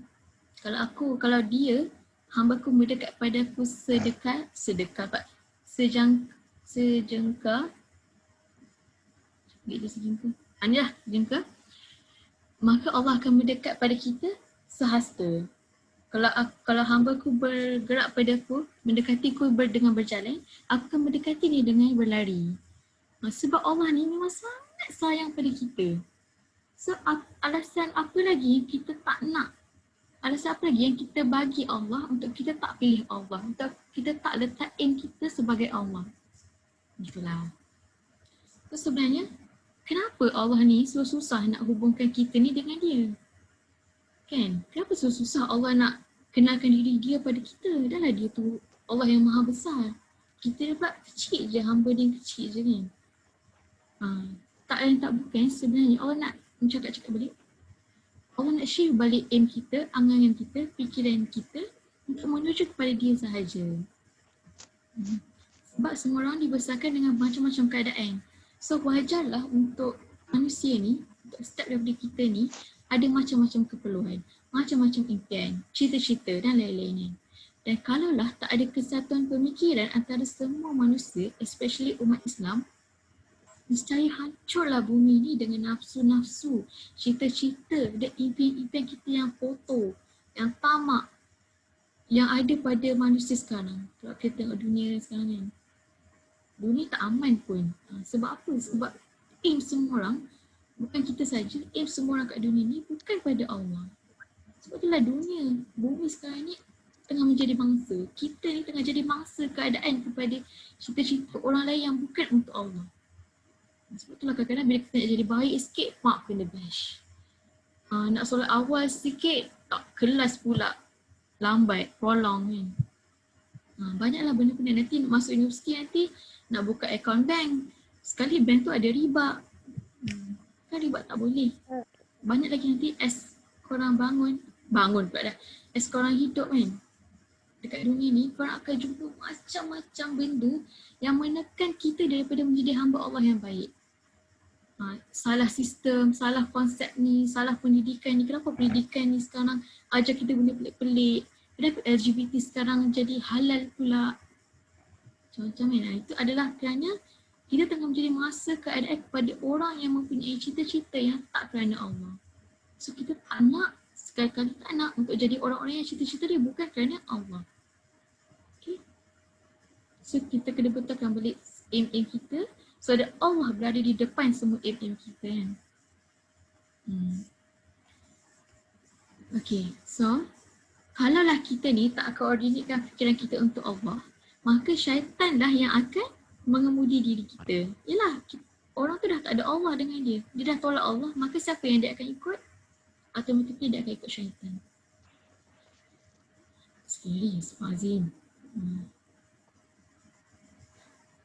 kalau dia, hamba ku mendekat padaku sejengkal, jengkal, maka Allah akan mendekat pada kita sehasta. Kalau hamba ku bergerak padaku, mendekatiku dengan berjalan, aku akan mendekati dia dengan berlari. Sebab Allah ni memang sangat sayang pada kita. So alasan apa lagi kita tak nak? Alasan apa lagi yang kita bagi Allah untuk kita tak pilih Allah, untuk kita tak letak aim kita sebagai Allah? Itulah. So sebenarnya, kenapa Allah ni susah nak hubungkan kita ni dengan dia? Kan? Kenapa susah Allah nak kenalkan diri dia pada kita? Dah lah dia tu Allah yang maha besar. Kita dapat kecil je, hamba dia yang kecil je kan. Tak lain tak bukan sebenarnya Allah nak cakap balik. Allah nak share balik aim kita, angan kita, fikiran kita untuk menuju kepada dia sahaja. Sebab semua orang dibesarkan dengan macam-macam keadaan. So wajarlah untuk manusia ni, untuk setiap daripada kita ni, ada macam-macam keperluan, macam-macam impian, cita-cita dan lain-lain. Dan kalaulah tak ada kesatuan pemikiran antara semua manusia, especially umat Islam, nescaya hancurlah bumi ni dengan nafsu-nafsu, cita-cita dan impian-impian kita yang kotor, yang tamak, yang ada pada manusia sekarang. Kalau kita tengok dunia sekarang kan, dunia tak aman pun. Sebab apa? Sebab aim semua orang, bukan kita saja, aim semua orang kat dunia ni bukan pada Allah. Sebab itulah dunia, bumi sekarang ni tengah menjadi mangsa. Kita ni tengah jadi mangsa keadaan kepada cita-cita orang lain yang bukan untuk Allah. Sebab itulah kadang-kadang bila kita nak jadi baik sikit, mak kena bash. Nak solat awal sikit, tak kelas pula. Lambat, prolong kan. Banyaklah benda-benda. Nanti nak masuk universiti nanti, nak buka akaun bank. Sekali bank tu ada riba. Kan riba tak boleh. Banyak lagi nanti as korang bangun pula dah. As korang hidup kan. Dekat dunia ni, korang akan jumpa macam-macam benda yang menekan kita daripada menjadi hamba Allah yang baik. Salah sistem, salah konsep ni, salah pendidikan ni. Kenapa pendidikan ni sekarang ajar kita benda pelik-pelik? Kenapa LGBT sekarang jadi halal pula? Macam-macam kan. Itu adalah kerana kita tengah menjadi masa keadaan kepada orang yang mempunyai cita-cita yang tak kerana Allah. So kita tak nak, sekali-kali tak nak untuk jadi orang-orang yang cita-cita dia bukan kerana Allah. Okay. So kita kena betulkan balik aim-aim kita, so that Allah berada di depan semua aim-aim kita kan. Okay, so kalaulah kita ni tak koordinatkan fikiran kita untuk Allah, maka syaitan dah yang akan mengemudi diri kita. Yelah, orang tu dah tak ada Allah dengan dia. Dia dah tolak Allah, maka siapa yang dia akan ikut? Automatically dia akan ikut syaitan. Scary, Azim.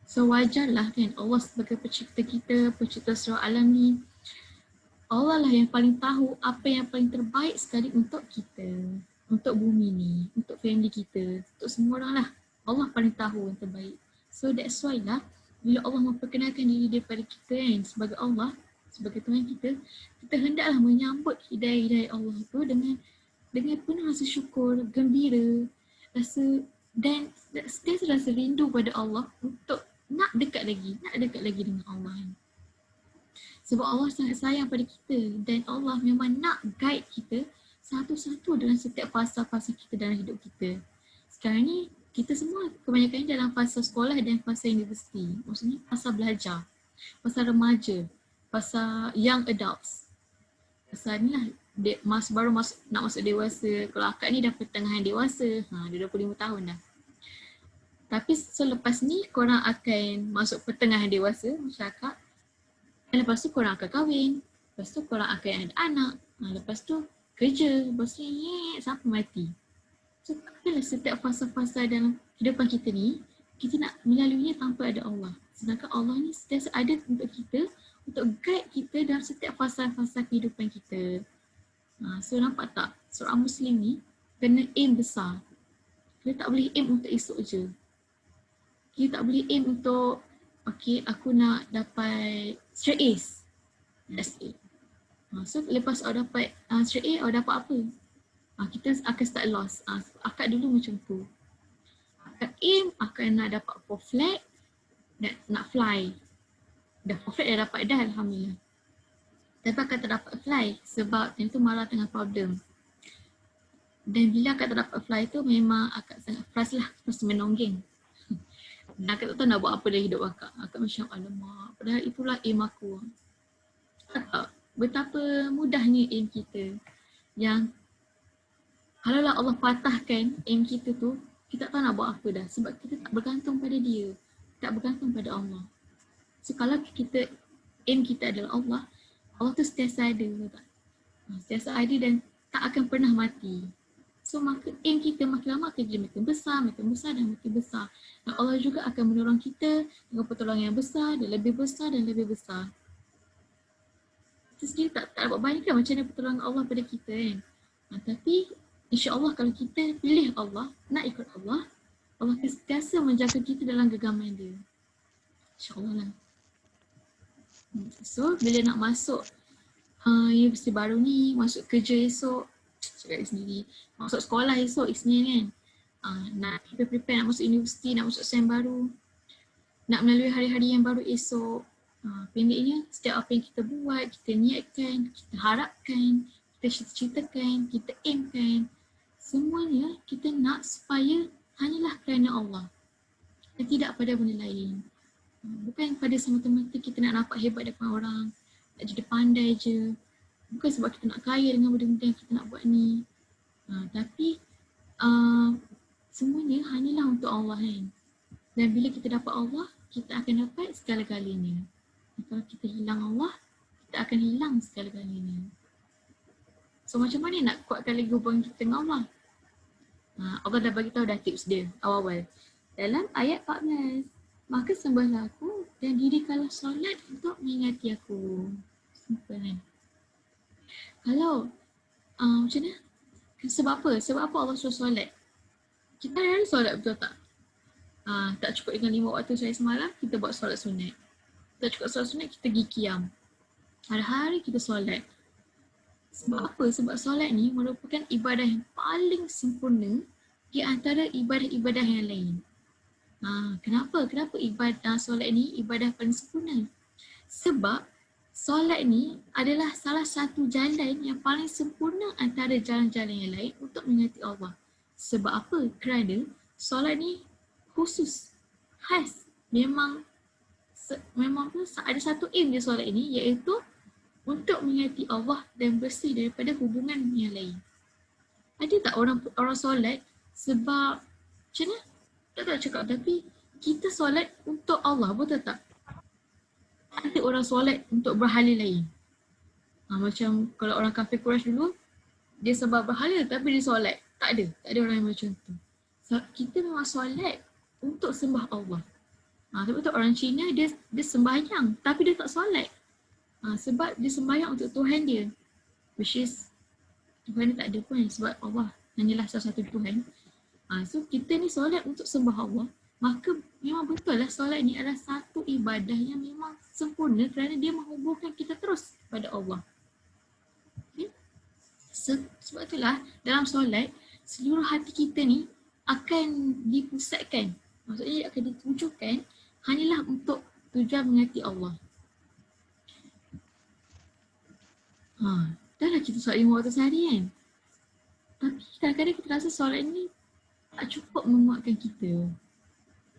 So wajarlah kan Allah sebagai pencipta kita, pencipta seluruh alam ni, Allah lah yang paling tahu apa yang paling terbaik sekali untuk kita, untuk bumi ni, untuk family kita, untuk semua orang lah. Allah paling tahu yang terbaik. So that's why lah, bila Allah memperkenalkan diri daripada kita kan, sebagai Allah, sebagai Tuhan kita, kita hendaklah menyambut hidayah-hidayah Allah tu dengan penuh rasa syukur, gembira, dan rasa rindu pada Allah untuk nak dekat lagi dengan Allah. Sebab Allah sangat sayang pada kita dan Allah memang nak guide kita satu-satu dalam setiap fasa-fasa kita dalam hidup kita. Sekarang ni kita semua kebanyakan dalam fasa sekolah dan fasa universiti. Maksudnya fasa belajar, fasa remaja, fasa young adults. Fasa ni lah baru nak masuk dewasa. Kalau akak ni dah pertengahan dewasa, dia 25 tahun dah. Tapi selepas ni korang akan masuk pertengahan dewasa macam akak. Dan lepas tu korang akan kahwin. Lepas tu korang akan ada anak. Lepas tu kerja. Lepas tu sampai mati. So takkanlah setiap fasa-fasa dalam kehidupan kita ni, kita nak melaluinya tanpa ada Allah. Sedangkan Allah ni sentiasa ada untuk kita, untuk guide kita dalam setiap fasa-fasa kehidupan kita. So nampak tak? Seorang Muslim ni kena aim besar. Kita tak boleh aim untuk esok je. Kita tak boleh aim untuk, okay, aku nak dapat straight A's. That's it. So lepas awak dapat straight A, awak dapat apa? Kita akan start loss. Akak dulu macam tu. Akak aim akan nak dapat 4 flat, nak fly. Dah 4 flat dah dapat dah, Alhamdulillah. Tapi akak tak dapat fly sebab time tu marah tengah problem. Dan bila akak tak dapat fly tu memang akak sangat frust lah, frust menonggeng. Dan akak tak tahu nak buat apa dalam hidup akak. Akak macam alamak, padahal itulah aim aku. Tak, betapa mudahnya aim kita. Yang kalaulah Allah patahkan aim kita tu, kita tak tahu nak buat apa dah. Sebab kita tak bergantung pada dia. Tak bergantung pada Allah. So kalau kita, aim kita adalah Allah, Allah tu sentiasa ada. Tak? Sentiasa ada dan tak akan pernah mati. So maka aim kita makin lama akan jadi makin besar dan makin besar. Dan Allah juga akan menolong kita dengan pertolongan yang besar dan lebih besar dan lebih besar. Kita sendiri tak dapat bayangkan macam mana pertolongan Allah pada kita kan. Tapi insya-Allah kalau kita pilih Allah, nak ikut Allah, Allah akan sentiasa menjaga kita dalam genggaman dia. InsyaAllah lah. So bila nak masuk universiti baru ni, masuk kerja esok, cakap sendiri, masuk sekolah esok Isnin kan, nak prepare nak masuk universiti, nak masuk SEM baru, nak melalui hari-hari yang baru esok. Pendeknya setiap apa yang kita buat, kita niatkan, kita harapkan, kita cita-citakan, kita aimkan, semuanya kita nak supaya hanyalah kerana Allah dan tidak pada benda lain. Bukan pada semata-mata kita nak nampak hebat depan orang, nak jadi pandai je. Bukan sebab kita nak kaya dengan benda-benda yang kita nak buat ni. Tapi semuanya hanyalah untuk Allah kan. Dan bila kita dapat Allah, kita akan dapat segala-galanya. Kalau kita hilang Allah, kita akan hilang segala-galanya. So macam mana nak kuatkan lagi hubungan kita dengan Allah? Allah dah bagi tahu dah tips dia awal-awal. Dalam ayat 14. Maka sembahlah aku dan dirikanlah solat untuk mengingati aku. Simple kan? Kalau macam mana? Sebab apa? Sebab apa Allah suruh solat? Kita hari-hari solat betul tak? Tak cukup dengan 5 waktu sehari semalam, kita buat solat sunat. Tak cukup solat sunat, kita pergi qiyam. Hari-hari kita solat. Sebab apa? Sebab solat ni merupakan ibadah yang paling sempurna di antara ibadah-ibadah yang lain. Kenapa? Kenapa ibadah solat ni ibadah paling sempurna? Sebab solat ni adalah salah satu jalan yang paling sempurna antara jalan-jalan yang lain untuk mengingati Allah. Sebab apa? Kerana solat ni khusus, khas. Memang ada satu aim dia solat ini, iaitu untuk mengingati Allah dan bersih daripada hubungan yang lain. Ada tak orang solat sebab macam mana? Tak cakap, tapi kita solat untuk Allah, betul tak? Ada orang solat untuk berhala lain. Macam kalau orang kafir Quraisy dulu, dia sebab berhala tapi dia solat. Tak ada orang yang macam tu. So, kita memang solat untuk sembah Allah. Tapi tu orang Cina dia sembahyang tapi dia tak solat. Sebab dia sembahyang untuk Tuhan dia. Which is Tuhan dia tak ada pun sebab Allah hanyalah salah satu Tuhan. So kita ni solat untuk sembah Allah, maka memang betul lah solat ni adalah satu ibadah yang memang sempurna kerana dia menghubungkan kita terus pada Allah. Okay? Sebab itulah dalam solat, seluruh hati kita ni akan dipusatkan. Maksudnya akan ditujukan hanyalah untuk tujuan mengingati Allah. Dah lah kita solat 5 waktu sehari kan. Tapi kadang-kadang kita rasa solat ni tak cukup menguatkan kita.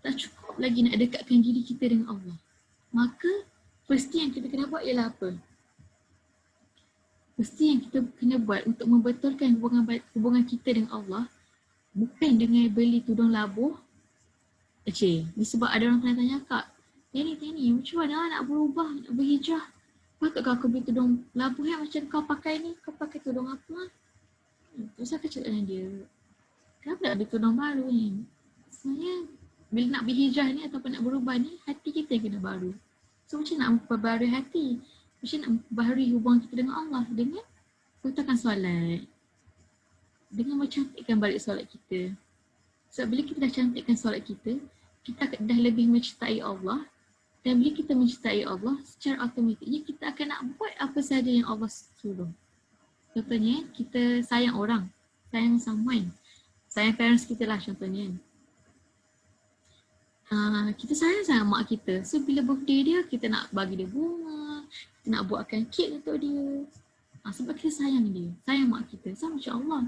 Tak cukup lagi nak dekatkan diri kita dengan Allah. Maka first thing yang kita kena buat ialah apa? First thing yang kita kena buat untuk membetulkan hubungan kita dengan Allah bukan dengan beli tudung labuh. Ni sebab ada orang pernah tanya Kak, Tani, macam mana nak berubah, nak berhijrah? Patutkah aku beli tudung labuh yang macam kau pakai ni? Kau pakai tudung apa? Terus aku cakap dengan dia, kenapa nak beli tudung baru ni? Sebenarnya bila nak berhijrah ni ataupun nak berubah ni, hati kita yang kena baru. So macam nak memperbarui hati? Macam nak memperbarui hubungan kita dengan Allah? Dengan betulkan solat. Dengan mencantikkan balik solat kita. Sebab bila kita dah cantikkan solat kita dah lebih mencintai Allah Dan bila kita mencintai Allah, secara automatiknya kita akan nak buat apa sahaja yang Allah suruh. Contohnya, kita sayang orang, sayang someone, sayang parents kita lah contohnya. Kita sayang sama mak kita. So bila birthday dia, kita nak bagi dia bunga, kita nak buatkan kek untuk dia. Sebab kita sayang dia, sayang mak kita. Sama macam Allah.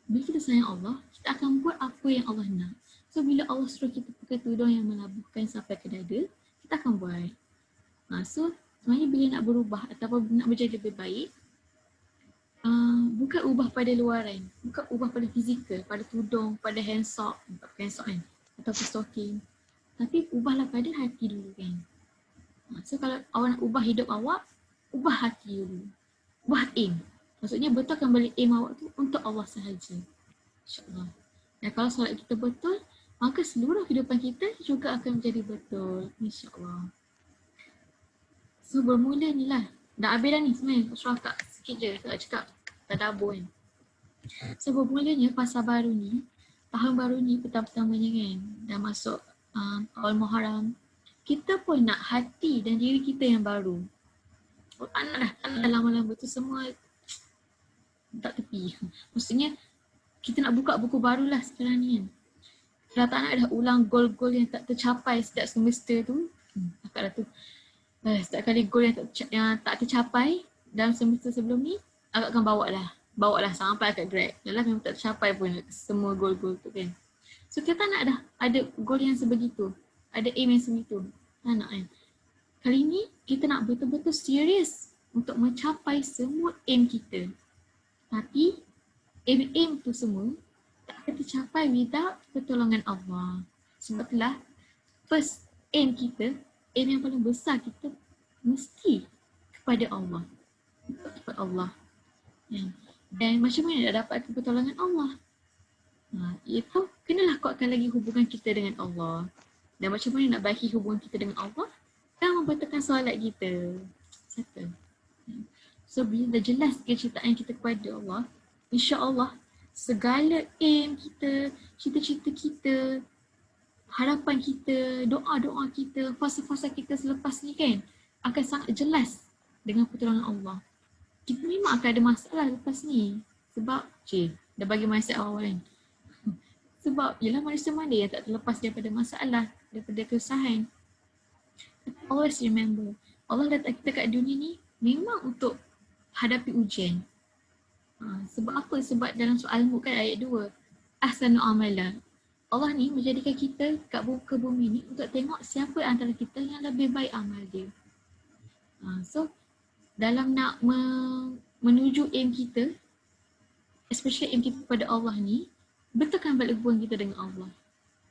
Bila kita sayang Allah, kita akan buat apa yang Allah nak. So bila Allah suruh kita pakai tudung yang melabuhkan sampai ke dada, kita akan buat. So sebenarnya bila nak berubah ataupun nak menjadi lebih baik, bukan ubah pada luaran, bukan ubah pada fizikal, pada tudung, pada hand sock kan, ataupun stocking. Tapi ubahlah pada hati dulu kan. So kalau awak nak ubah hidup awak, ubah hati dulu. Ubah aim. Maksudnya betulkan balik aim awak tu untuk Allah sahaja. InsyaAllah. Dan kalau solat kita betul, maka seluruh kehidupan kita juga akan menjadi betul. InsyaAllah. So bermula ni lah. Dah habis dah ni sebenarnya. Surah tak sikit je. Tak cakap. Tak dabur kan. So bermulanya fasa baru ni, tahun baru ni pertama-tamanya kan. Dah masuk awal Muharram. Kita pun nak hati dan diri kita yang baru. Tak nak lama-lama tu semua tak tepi. Maksudnya kita nak buka buku barulah sekarang ni kan. Dah tak nak dah ulang goal-goal yang tak tercapai setiap semester tu. Takut dah tu. Setiap kali goal yang tak tercapai dalam semester sebelum ni, agak akan bawa lah sampai akad grad. Yalah memang tak tercapai pun semua goal-goal tu kan. So kita nak dah ada goal yang sebegitu. Ada aim yang sebegitu. Tak nak kan. Kali ni kita nak betul-betul serius untuk mencapai semua aim kita. Tapi aim tu semua tak akan tercapai without pertolongan Allah. Sebab itulah first aim kita, aim yang paling besar kita mesti kepada Allah. Kepada Allah. Dan macam mana nak dapat pertolongan Allah? Iaitu kenalah kuatkan lagi hubungan kita dengan Allah. Dan macam mana nak baiki hubungan kita dengan Allah? Dan membetulkan solat kita. Settle. So bila dah jelas kecintaan kita kepada Allah, insya-Allah segala aim kita, cita-cita kita, harapan kita, doa-doa kita, fasa-fasa kita selepas ni kan akan sangat jelas dengan pertolongan Allah. Kita memang akan ada masalah lepas ni. Sebab dah bagi mindset awal kan. Sebab ialah manusia mana yang tak terlepas daripada masalah, daripada kesusahan. Always remember, Allah letak kita kat dunia ni memang untuk hadapi ujian. Sebab apa? Sebab dalam surah Al-Mulk kan ayat 2, ahsanu amala. Allah ni menjadikan kita kat muka bumi ni untuk tengok siapa antara kita yang lebih baik amal dia. So dalam nak menuju aim kita, especially aim kita kepada Allah ni, betulkan balik hubungan kita dengan Allah.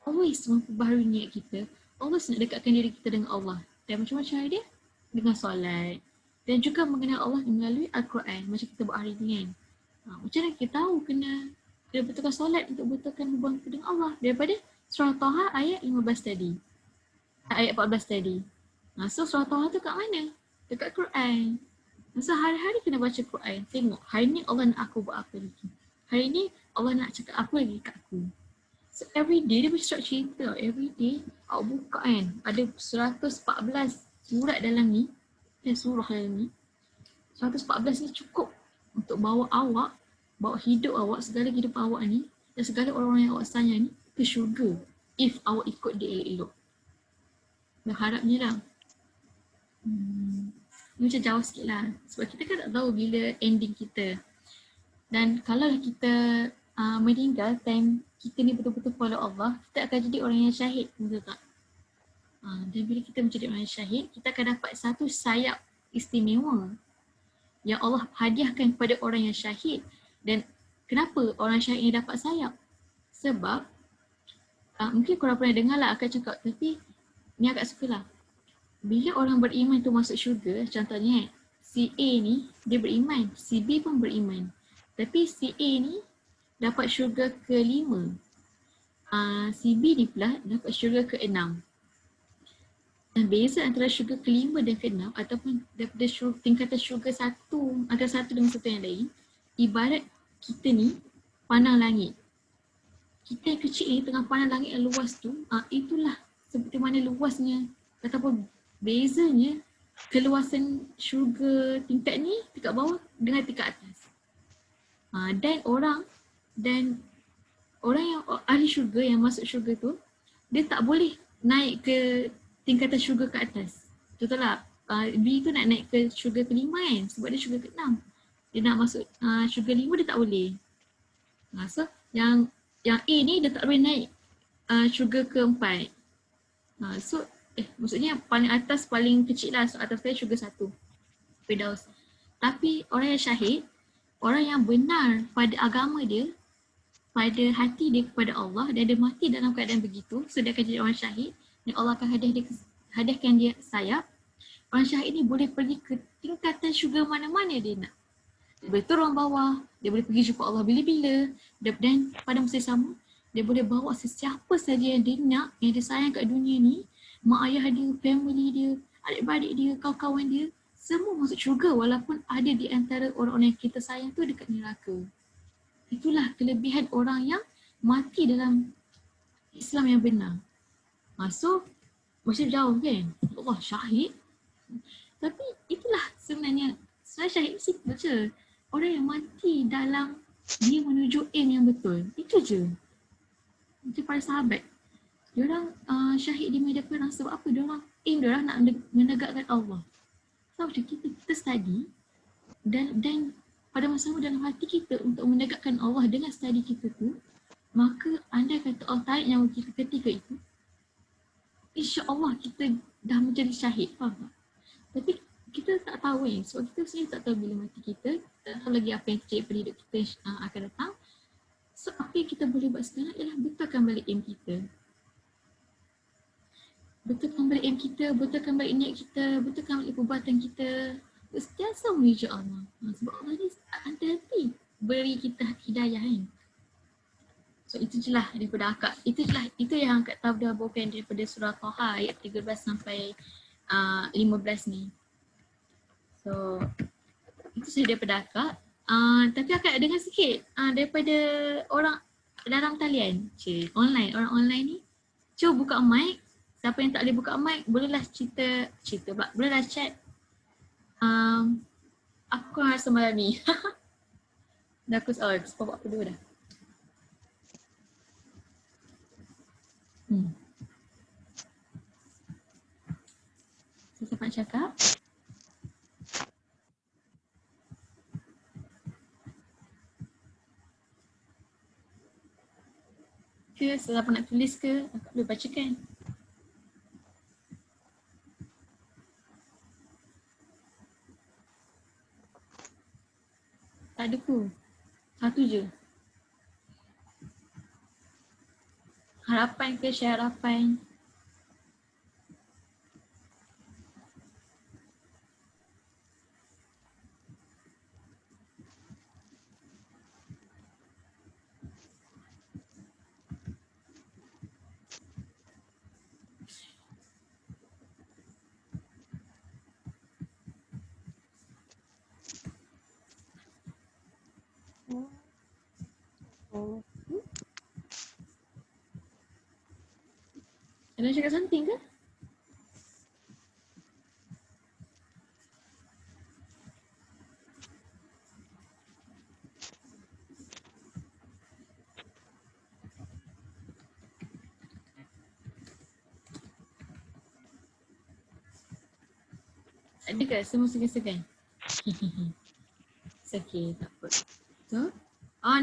Always memperbaharui niat kita. Always nak dekatkan diri kita dengan Allah. Dan macam cara dia? Dengan solat. Dan juga mengenal Allah melalui Al-Quran. Macam kita buat hari ni kan. Macam mana kita tahu kena betulkan solat untuk betulkan hubungan kita dengan Allah? Daripada surah Taha ayat 15 tadi. Ayat 14 tadi. So surah Taha tu kat mana? Dekat Quran. So hari-hari kena baca Quran. Tengok hari ni Allah nak aku buat apa lagi. Hari ni Allah nak cakap apa lagi kat aku. So every day dia bercakap cerita. Every day awak buka kan. Ada 114 surat dalam ni. Surah dalam ni. 114 ni cukup untuk bawa awak, bawa hidup awak, segala hidup awak ni dan segala orang-orang yang awak sayang ni ke syurga. If awak ikut dia elok-elok. Dan harapnya lah. Macam jauh sikit lah. Sebab kita kan tak tahu bila ending kita. Dan kalau kita meninggal time kita ni betul-betul follow Allah, kita akan jadi orang yang syahid, betul tak? Dan bila kita menjadi orang yang syahid, kita akan dapat satu sayap istimewa yang Allah hadiahkan kepada orang yang syahid. Dan kenapa orang syahid ni dapat sayap? Sebab mungkin korang pernah dengar lah akan cakap, tapi ni agak suka lah. Bila orang beriman tu masuk syurga, contohnya si A ni dia beriman, si B pun beriman. Tapi si A ni dapat syurga ke-5. Si B ni pula dapat syurga ke-6. Dan beza antara syurga ke-5 dan ke-6 ataupun daripada tingkatan syurga satu, antara satu dengan satu yang lain, ibarat kita ni pandang langit. Kita yang kecil ni tengah pandang langit yang luas tu, itulah seperti mana luasnya ataupun bezanya keluasan syurga tingkat ni, tingkat bawah dengan tingkat atas. Dan orang yang ahli syurga yang masuk syurga tu, dia tak boleh naik ke tingkatan syurga ke atas. Contohlah, B tu nak naik ke syurga ke-5 kan, sebab dia syurga ke-6. Dia nak masuk syurga 5, dia tak boleh. So, yang A ni dia tak boleh naik syurga ke-4. So, maksudnya paling atas paling kecil lah. So, atas dia syurga 1. Firdaus. Tapi orang yang syahid, orang yang benar pada agama dia, pada hati dia kepada Allah, dan dia mati dalam keadaan begitu, so dia akan jadi orang syahid dan Allah akan hadiahkan dia sayap. Orang syahid ni boleh pergi ke tingkatan syurga mana-mana dia nak. Dia boleh turun bawah, dia boleh pergi jumpa Allah bila-bila, dan pada masa yang sama dia boleh bawa sesiapa saja yang dia nak, yang dia sayang kat dunia ni, mak ayah dia, family dia, adik-beradik dia, kawan-kawan dia, semua masuk syurga walaupun ada di antara orang-orang yang kita sayang tu dekat neraka. Itulah kelebihan orang yang mati dalam Islam yang benar. So, masih jauh kan? Allah syahid. Tapi itulah sebenarnya syahid simple je. Orang yang mati dalam dia menuju aim yang betul. Itu je. Macam para sahabat. Diorang syahid di medan perang sebab apa? Diorang aim diorang nak menegakkan Allah. So macam kita study dan pada masa sama dalam hati kita untuk menegakkan Allah dengan study kita tu, maka andai kata Allah tarik nyawa kita ketika itu, insya-Allah kita dah menjadi syahid, faham tak? Tapi kita tak tahu sebab kita sendiri tak tahu bila mati kita, tak tahu lagi apa yang terjadi pada hidup kita akan datang. So apa yang kita boleh buat sekarang ialah betulkan balik aim kita. Betulkan balik aim kita, betulkan balik niat kita, betulkan balik perbuatan kita. Sentiasa menuju Allah. Sebab Allah ni hati-hati beri kita hidayah kan. So itu je lah daripada akak. Itu yang Kak Tabda bawakan daripada surah Taha ayat 13 sampai 15 ni. So itu sahaja daripada akak. Tapi akak dengar sikit daripada orang dalam talian. Online, orang online ni. Cuba buka mic. Siapa yang tak boleh buka mic, bolehlah cerita pula. Bolehlah chat. Aku rasa malam ni. Dah aku sebab apa dulu dah. Siapa nak cakap? Ke siapa nak tulis ke? Akak boleh bacakan. Tak ada ku. Satu je. Harapan ke share harapan? Ada cakap something ke? Ada ke? Semua segan-segan? It's okay, tak apa. So,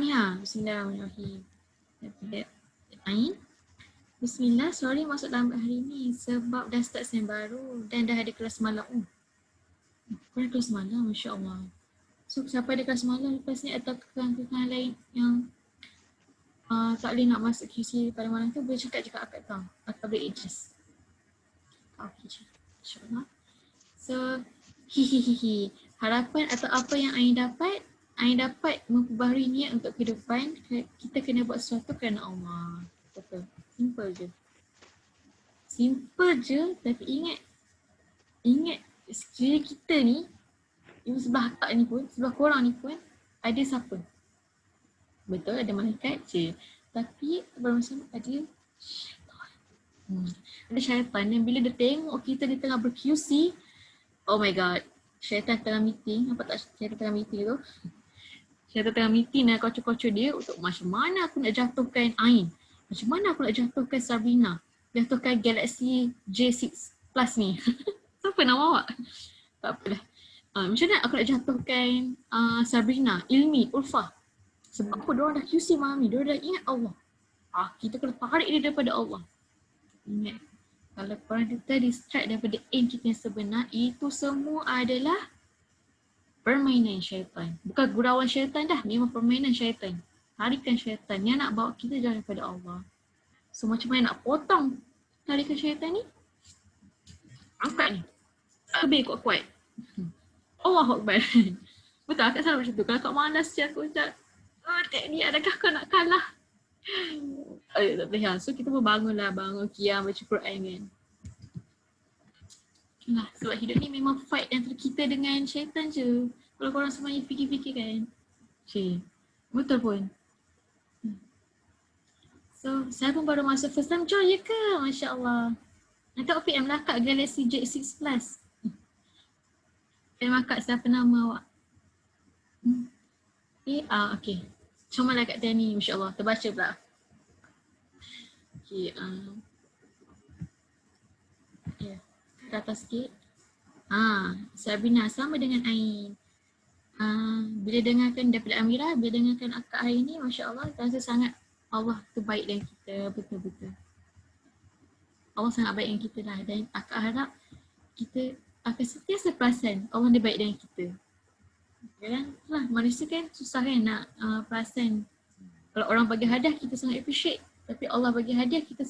ni Bismillahirrahmanirrahim. Ain. Bismillah, sorry masuk lambat hari ni sebab dah start sem baru dan dah ada kelas malam. Kau ada kelas malam, Masya Allah. So, siapa ada kelas malam lepas ni atau kekurangan lain yang tak boleh nak masuk QC pada malam tu, boleh cakap akak tahu atau boleh adjust. Okay je, insyaAllah. So, harapan atau apa yang Ain dapat memperbaharui niat untuk kehidupan. Kita kena buat sesuatu kerana Allah. Betul. Simple je. Simple je, tapi ingat sekiranya kita ni, yang sebelah akak ni pun, sebelah korang ni pun, ada siapa? Betul, ada malaikat je. Tapi bersama ada syaitan. Ada syaitan yang bila dia tengok kita di tengah ber-QC, oh my god, syaitan tengah meeting, nampak tak syaitan tengah meeting tu? Syaitan tengah meeting dan kocok-kocok dia untuk macam mana aku nak jatuhkan Ain, macam mana aku nak jatuhkan Sabrina, jatuhkan Galaxy J6 Plus ni. Siapa nama awak? Tak apalah. Macam mana aku nak jatuhkan Sabrina, Ilmi, Ulfah. Sebab apa diorang dah QC malam ni, diorang dah ingat Allah. Kita kena tarik dia daripada Allah. Ingat, kalau korang kita distract daripada aim kita yang sebenar, itu semua adalah permainan syaitan. Bukan gurauan syaitan dah, memang permainan syaitan. Tarikan syaitan yang nak bawa kita jauh daripada Allah. So macam mana nak potong tarikan syaitan ni? Angkat ni. Takbir kuat-kuat. Allahu Akbar. Betul, akak selalu macam tu. Kalau kau malas je aku macam, teknik adakah kau nak kalah? Tak boleh. So kita pun bangun qiyam, baca Quran kan. Lah, sebab hidup ni memang fight antara kita dengan syaitan je. Kalau korang semuanya fikir-fikir kan. Betul pun. So saya pun baru masuk first time join je ke? Masya Allah. Nanti OPM lah kat Galaxy J6 Plus. Terima kasih, siapa nama awak? Okay. Cuma lah kat Tani, Masya Allah. Terbaca pula. Okay. Ke atas sikit. Sabrina sama dengan Ain. Bila dengarkan daripada Amirah, bila dengarkan akak hari ni, Masya Allah, rasa sangat Allah tu baik dengan kita, betul-betul. Allah sangat baik dengan kita lah. Dan akak harap kita akan sentiasa perasan Allah dia baik dengan kita. Ya kan? Manusia kan susah kan nak perasan. Kalau orang bagi hadiah kita sangat appreciate. Tapi Allah bagi hadiah kita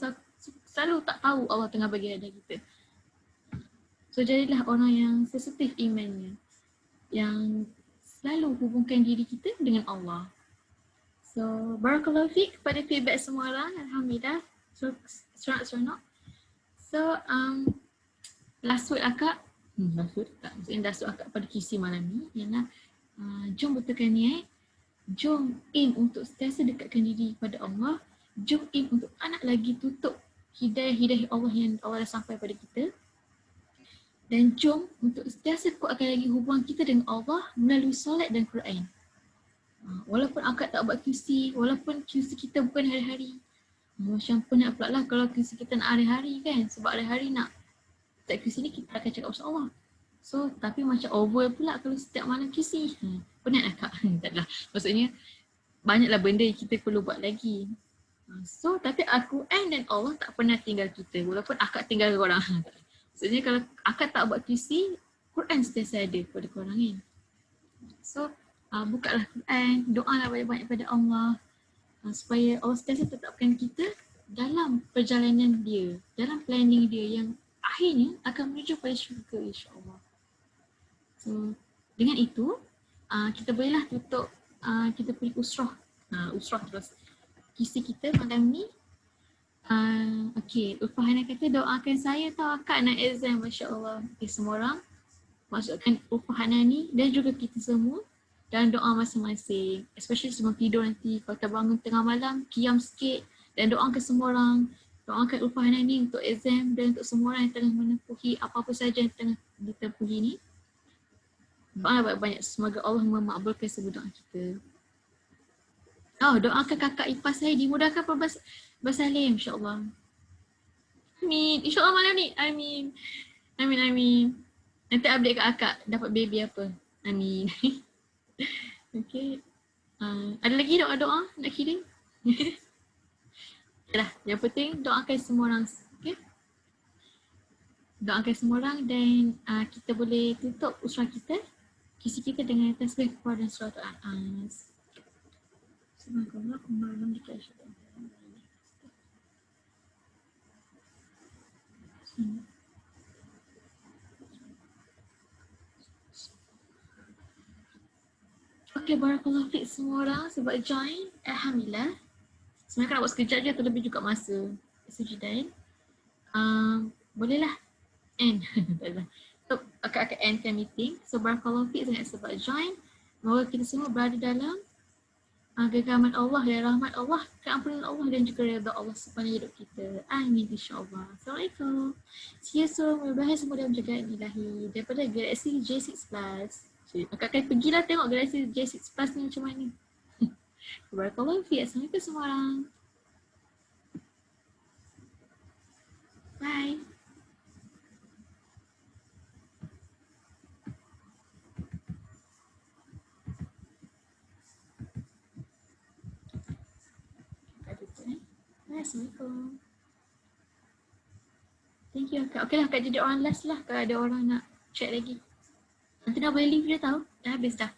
selalu tak tahu Allah tengah bagi hadiah kita. So jadilah orang yang sensitif imannya. Yang selalu hubungkan diri kita dengan Allah. So barakallahu fiq kepada feedback semua orang. Alhamdulillah. So seronok. So last word akak. Last word tak. Maksudnya last word akak pada kisi malam ni ialah jom betulkan niat. Jom aim untuk sentiasa dekatkan diri pada Allah. Jom aim untuk anak lagi tutup hidayah-hidayah Allah yang Allah dah sampai pada kita. Dan jom untuk sentiasa kuatkan lagi hubungan kita dengan Allah melalui solat dan Quran. Walaupun akak tak buat QC, walaupun QC kita bukan hari-hari. Macam penat pula lah kalau QC kita nak hari-hari kan. Sebab hari-hari nak tak QC ni kita akan cakap pasal Allah. So tapi macam over pula kalau setiap malam QC. Penat lah kak. Taklah. Maksudnya banyaklah benda yang kita perlu buat lagi. So tapi Al-Quran dan Allah tak pernah tinggal kita. Walaupun akak tinggal korang. Maksudnya kalau akak tak buat QC, Quran sentiasa ada pada korang kan. So bukalah Quran, doalah banyak-banyak pada Allah. Supaya Allah sentiasa tetapkan kita dalam perjalanan dia, dalam planning dia yang akhirnya akan menuju pada syurga insya-Allah. So dengan itu kita bolehlah tutup kita punya usrah terus kisi kita malam ni. Okay, Ulfah Hana kata doakan saya tahu akak nak exam, masya-Allah. Okay, semua orang masukkan Ulfah Hana ni dan juga kita semua dan doa masing-masing, especially sebelum tidur nanti kalau terbangun tengah malam, qiyam sikit dan doakan semua orang. Doakan Ulfah Hana ni untuk exam dan untuk semua orang yang tengah menempuhi apa-apa saja yang tengah ditempuhi ni. Doa banyak-banyak, semoga Allah memakbulkan semua doa kita. Doakan kakak ipar saya dimudahkan bersalin, insya-Allah. Amin. InsyaAllah malam ni. Amin. Nanti update kat akak dapat baby apa. Amin. Okay. Ada lagi doa-doa nak kirim? Yalah, yang penting doakan semua orang. Okay? Doakan semua orang dan kita boleh tutup usrah kita, kisi kita dengan tasbih kepada dan surah Al-As. Subhanallah, kumbalam dikasih. Okay, barakallahu fiq semua orang sebab join. Alhamdulillah. Sebenarnya kalau buat sekejap je terlebih juga masa. Sujidan. Bolehlah end. So, akak endkan meeting. So barakallahu fiq sangat sebab join. Semoga kita semua berada dalam Kegemaran Allah dan rahmat Allah, keampunan Allah dan juga redha Allah sepanjang hidup kita. Amin insya-Allah. Assalamualaikum. See you soon. Mudah-mudahan semua dalam jagaan ilahi daripada Galaxy J6 Plus. Akak akan pergilah tengok Galaxy J6 Plus ni macam mana. Barakallahu fiik. Assalamualaikum semua orang. Bye. Assalamualaikum. Thank you Kak. Okay lah Kak jadi orang last lah kalau ada orang nak chat lagi. Nanti dah boleh leave dia tahu. Dah habis dah.